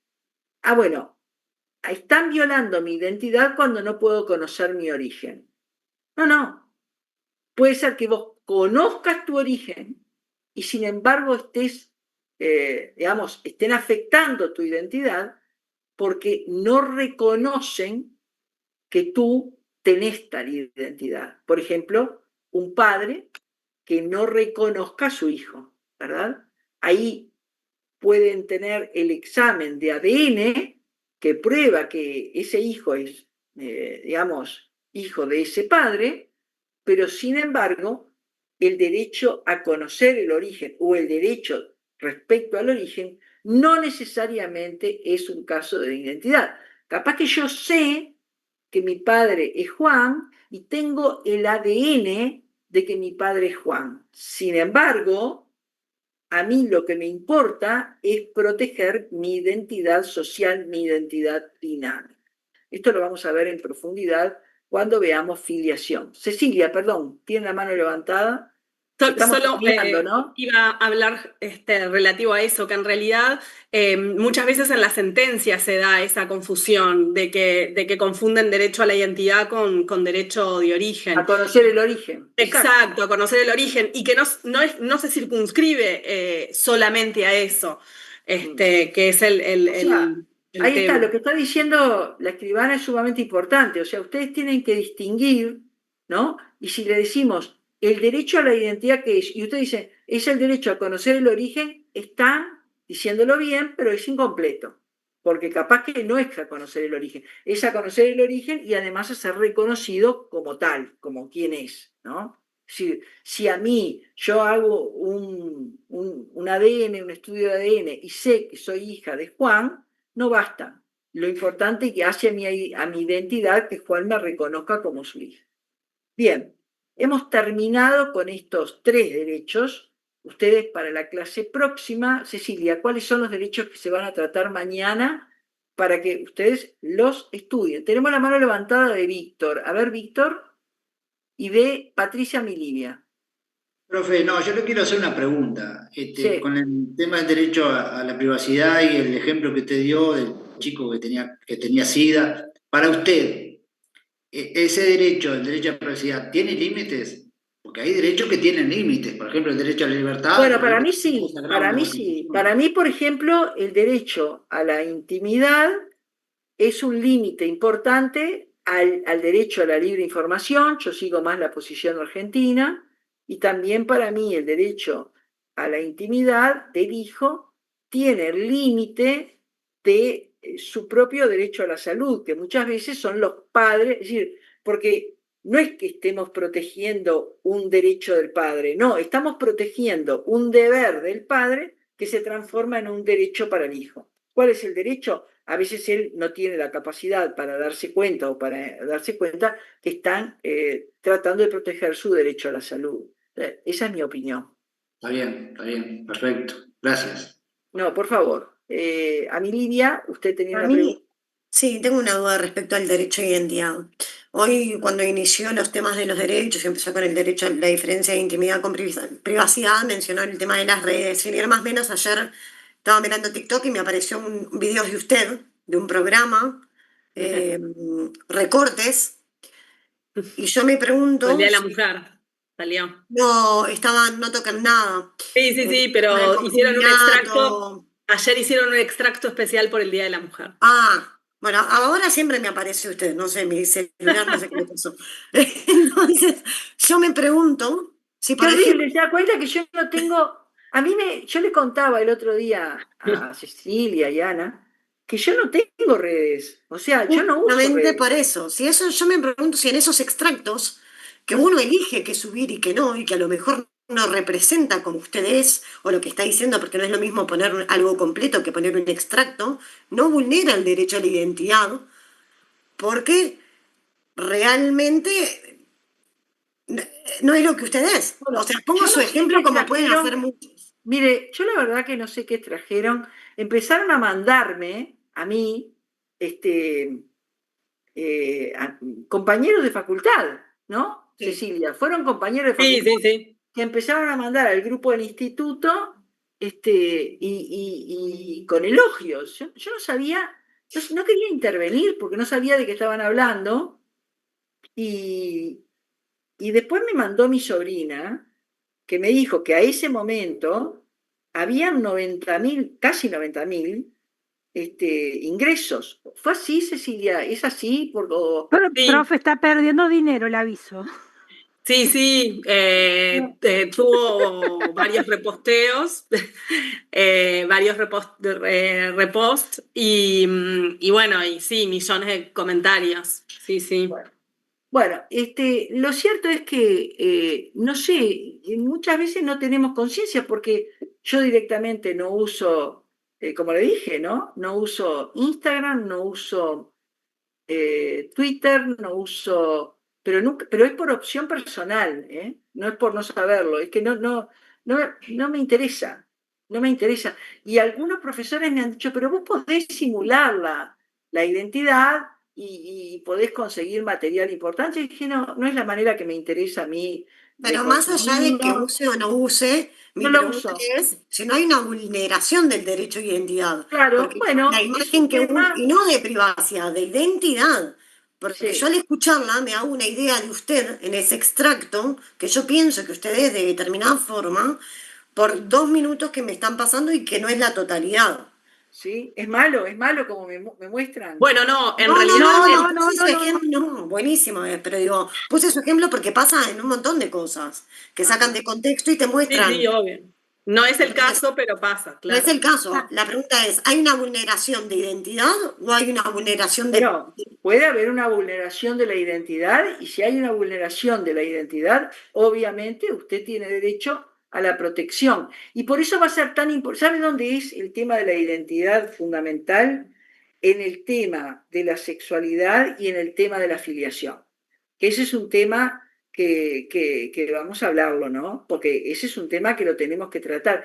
bueno, están violando mi identidad cuando no puedo conocer mi origen. No. Puede ser que vos conozcas tu origen y sin embargo estén afectando tu identidad porque no reconocen que tú tenés tal identidad. Por ejemplo, un padre que no reconozca a su hijo, ¿verdad? ahí pueden tener el examen de ADN que prueba que ese hijo es, digamos, hijo de ese padre, pero sin embargo, el derecho a conocer el origen o el derecho respecto al origen no necesariamente es un caso de identidad. Capaz que yo sé que mi padre es Juan y tengo el ADN de que mi padre es Juan. Sin embargo, a mí lo que me importa es proteger mi identidad social, mi identidad dinámica. Esto lo vamos a ver en profundidad cuando veamos filiación. Cecilia, perdón, tiene la mano levantada. Solo ¿no? iba a hablar relativo a eso, que en realidad muchas veces en las sentencias se da esa confusión de que confunden derecho a la identidad con derecho de origen. A conocer el origen. Exacto, a conocer el origen, y que no se circunscribe solamente a eso, que es el ahí está, tema. lo que está diciendo la escribana es sumamente importante. O sea, ustedes tienen que distinguir, ¿no? Y si le decimos el derecho a la identidad que es, y usted dice, es el derecho a conocer el origen, está diciéndolo bien, pero es incompleto. Porque capaz que no es a conocer el origen, es a conocer el origen y además a ser reconocido como tal, como quien es, ¿no? Si a mí yo hago un ADN, un estudio de ADN y sé que soy hija de Juan, no basta. Lo importante es que hace a mi identidad que Juan me reconozca como su hija. Bien, hemos terminado con estos 3 derechos. Ustedes para la clase próxima, Cecilia, ¿cuáles son los derechos que se van a tratar mañana para que ustedes los estudien? Tenemos la mano levantada de Víctor. A ver, Víctor, y de Patricia Milivia. Profe, no, yo le quiero hacer una pregunta. Con el tema del derecho a la privacidad y el ejemplo que usted dio del chico que tenía SIDA, para usted, ¿ese derecho, el derecho a la privacidad, tiene límites? Porque hay derechos que tienen límites, por ejemplo, el derecho a la libertad. Bueno, para mí sí, para mí sí. Para mí, por ejemplo, el derecho a la intimidad es un límite importante al derecho a la libre información. Yo sigo más la posición argentina. Y también para mí el derecho a la intimidad del hijo tiene el límite de su propio derecho a la salud, que muchas veces son los padres, es decir, porque no es que estemos protegiendo un derecho del padre, no, estamos protegiendo un deber del padre que se transforma en un derecho para el hijo. ¿Cuál es el derecho? A veces él no tiene la capacidad para darse cuenta que están tratando de proteger su derecho a la salud. Esa es mi opinión. Está bien, perfecto. Gracias. No, por favor. A mi Lidia, usted tenía una pregunta. Sí, tengo una duda respecto al derecho a identidad. Hoy, cuando inició los temas de los derechos, empezó con el derecho a la diferencia de intimidad con privacidad, mencionó el tema de las redes. Sin ir más o menos, ayer estaba mirando TikTok y me apareció un video de usted, de un programa, recortes, y yo me pregunto... El Día de la Mujer, salió. No, no tocan nada. Sí, pero hicieron un extracto, ayer hicieron un extracto especial por el Día de la Mujer. Bueno, ahora siempre me aparece usted, no sé, mi celular, no sé qué le pasó. Entonces, yo me pregunto si por ejemplo... ¿Se da cuenta que yo no tengo... yo le contaba el otro día a Cecilia y Ana que yo no tengo redes, o sea, yo no uso redes. Por eso, yo me pregunto si en esos extractos que uno elige qué subir y qué no, y que a lo mejor no representa como usted es, o lo que está diciendo, porque no es lo mismo poner algo completo que poner un extracto, no vulnera el derecho a la identidad, porque realmente no es lo que usted es. Bueno, o sea, pongo su ejemplo como pueden hacer muchos. Mire, yo la verdad que no sé qué trajeron. Empezaron a mandarme, a mí, compañeros de facultad, ¿no? Sí. Cecilia, fueron compañeros de facultad que empezaron a mandar al grupo del instituto y con elogios. Yo no sabía, no quería intervenir porque no sabía de qué estaban hablando. Y después me mandó mi sobrina, que me dijo que a ese momento habían 90.000, casi 90.000, ingresos. ¿Fue así, Cecilia? ¿Es así? Profe, está perdiendo dinero, le aviso. Sí, tuvo varios reposteos, varios repost y bueno, y sí, millones de comentarios. Sí. Bueno, lo cierto es que, no sé, muchas veces no tenemos conciencia porque yo directamente no uso, como le dije, ¿no? No uso Instagram, no uso Twitter, no uso, pero es por opción personal, ¿eh? No es por no saberlo, es que no me interesa, no me interesa. Y algunos profesores me han dicho, pero vos podés simular la identidad y podés conseguir material importante. Y dije, no es la manera que me interesa a mí de Pero más allá de que consumirlo. use o no use, mi No lo pregunta uso. es si no hay una vulneración del derecho a identidad. Claro, Porque bueno, la es imagen un que tema, y no de privacidad, de identidad. Porque yo sí. al escucharla me hago una idea de usted en ese extracto, que yo pienso que usted es de determinada forma, por 2 minutos que me están pasando y que no es la totalidad. ¿Sí? Es malo como me muestran. Bueno, no, en No, no, realidad no, No, no, puse su no, no. ejemplo, no, buenísimo, pero digo, puse su ejemplo porque pasa en un montón de cosas, que sacan de contexto y te sí, muestran. obvio. No es el Entonces, caso, pero pasa, no es claro. el caso. La pregunta es, ¿hay una vulneración de identidad o hay una vulneración de... Bueno, puede haber una vulneración de la identidad y si hay una vulneración de la identidad, obviamente usted tiene derecho a la protección. Y por eso va a ser tan importante. ¿Sabe dónde es el tema de la identidad fundamental? En el tema de la sexualidad y en el tema de la filiación. Que ese es un tema que vamos a hablarlo, ¿no? Porque ese es un tema que lo tenemos que tratar.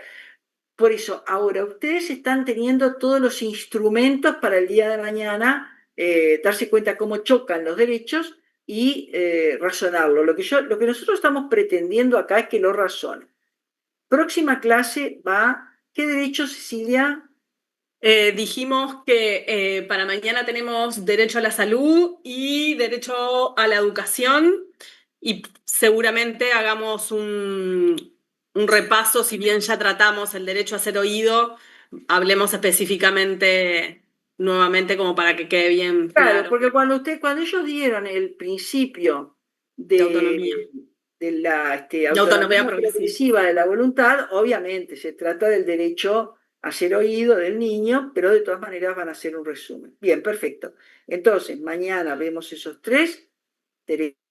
Por eso, ahora ustedes están teniendo todos los instrumentos para el día de mañana, darse cuenta cómo chocan los derechos y razonarlo. Lo que nosotros estamos pretendiendo acá es que lo razonen. Próxima clase va, ¿qué derecho, Cecilia? Dijimos que para mañana tenemos derecho a la salud y derecho a la educación y seguramente hagamos un repaso, si bien ya tratamos el derecho a ser oído, hablemos específicamente nuevamente como para que quede bien Claro, claro. porque cuando ellos dieron el principio De autonomía. de la De autonomía progresiva. progresiva de la voluntad, obviamente se trata del derecho a ser oído del niño, pero de todas maneras van a hacer un resumen. Bien, perfecto. Entonces, mañana vemos esos 3 derechos.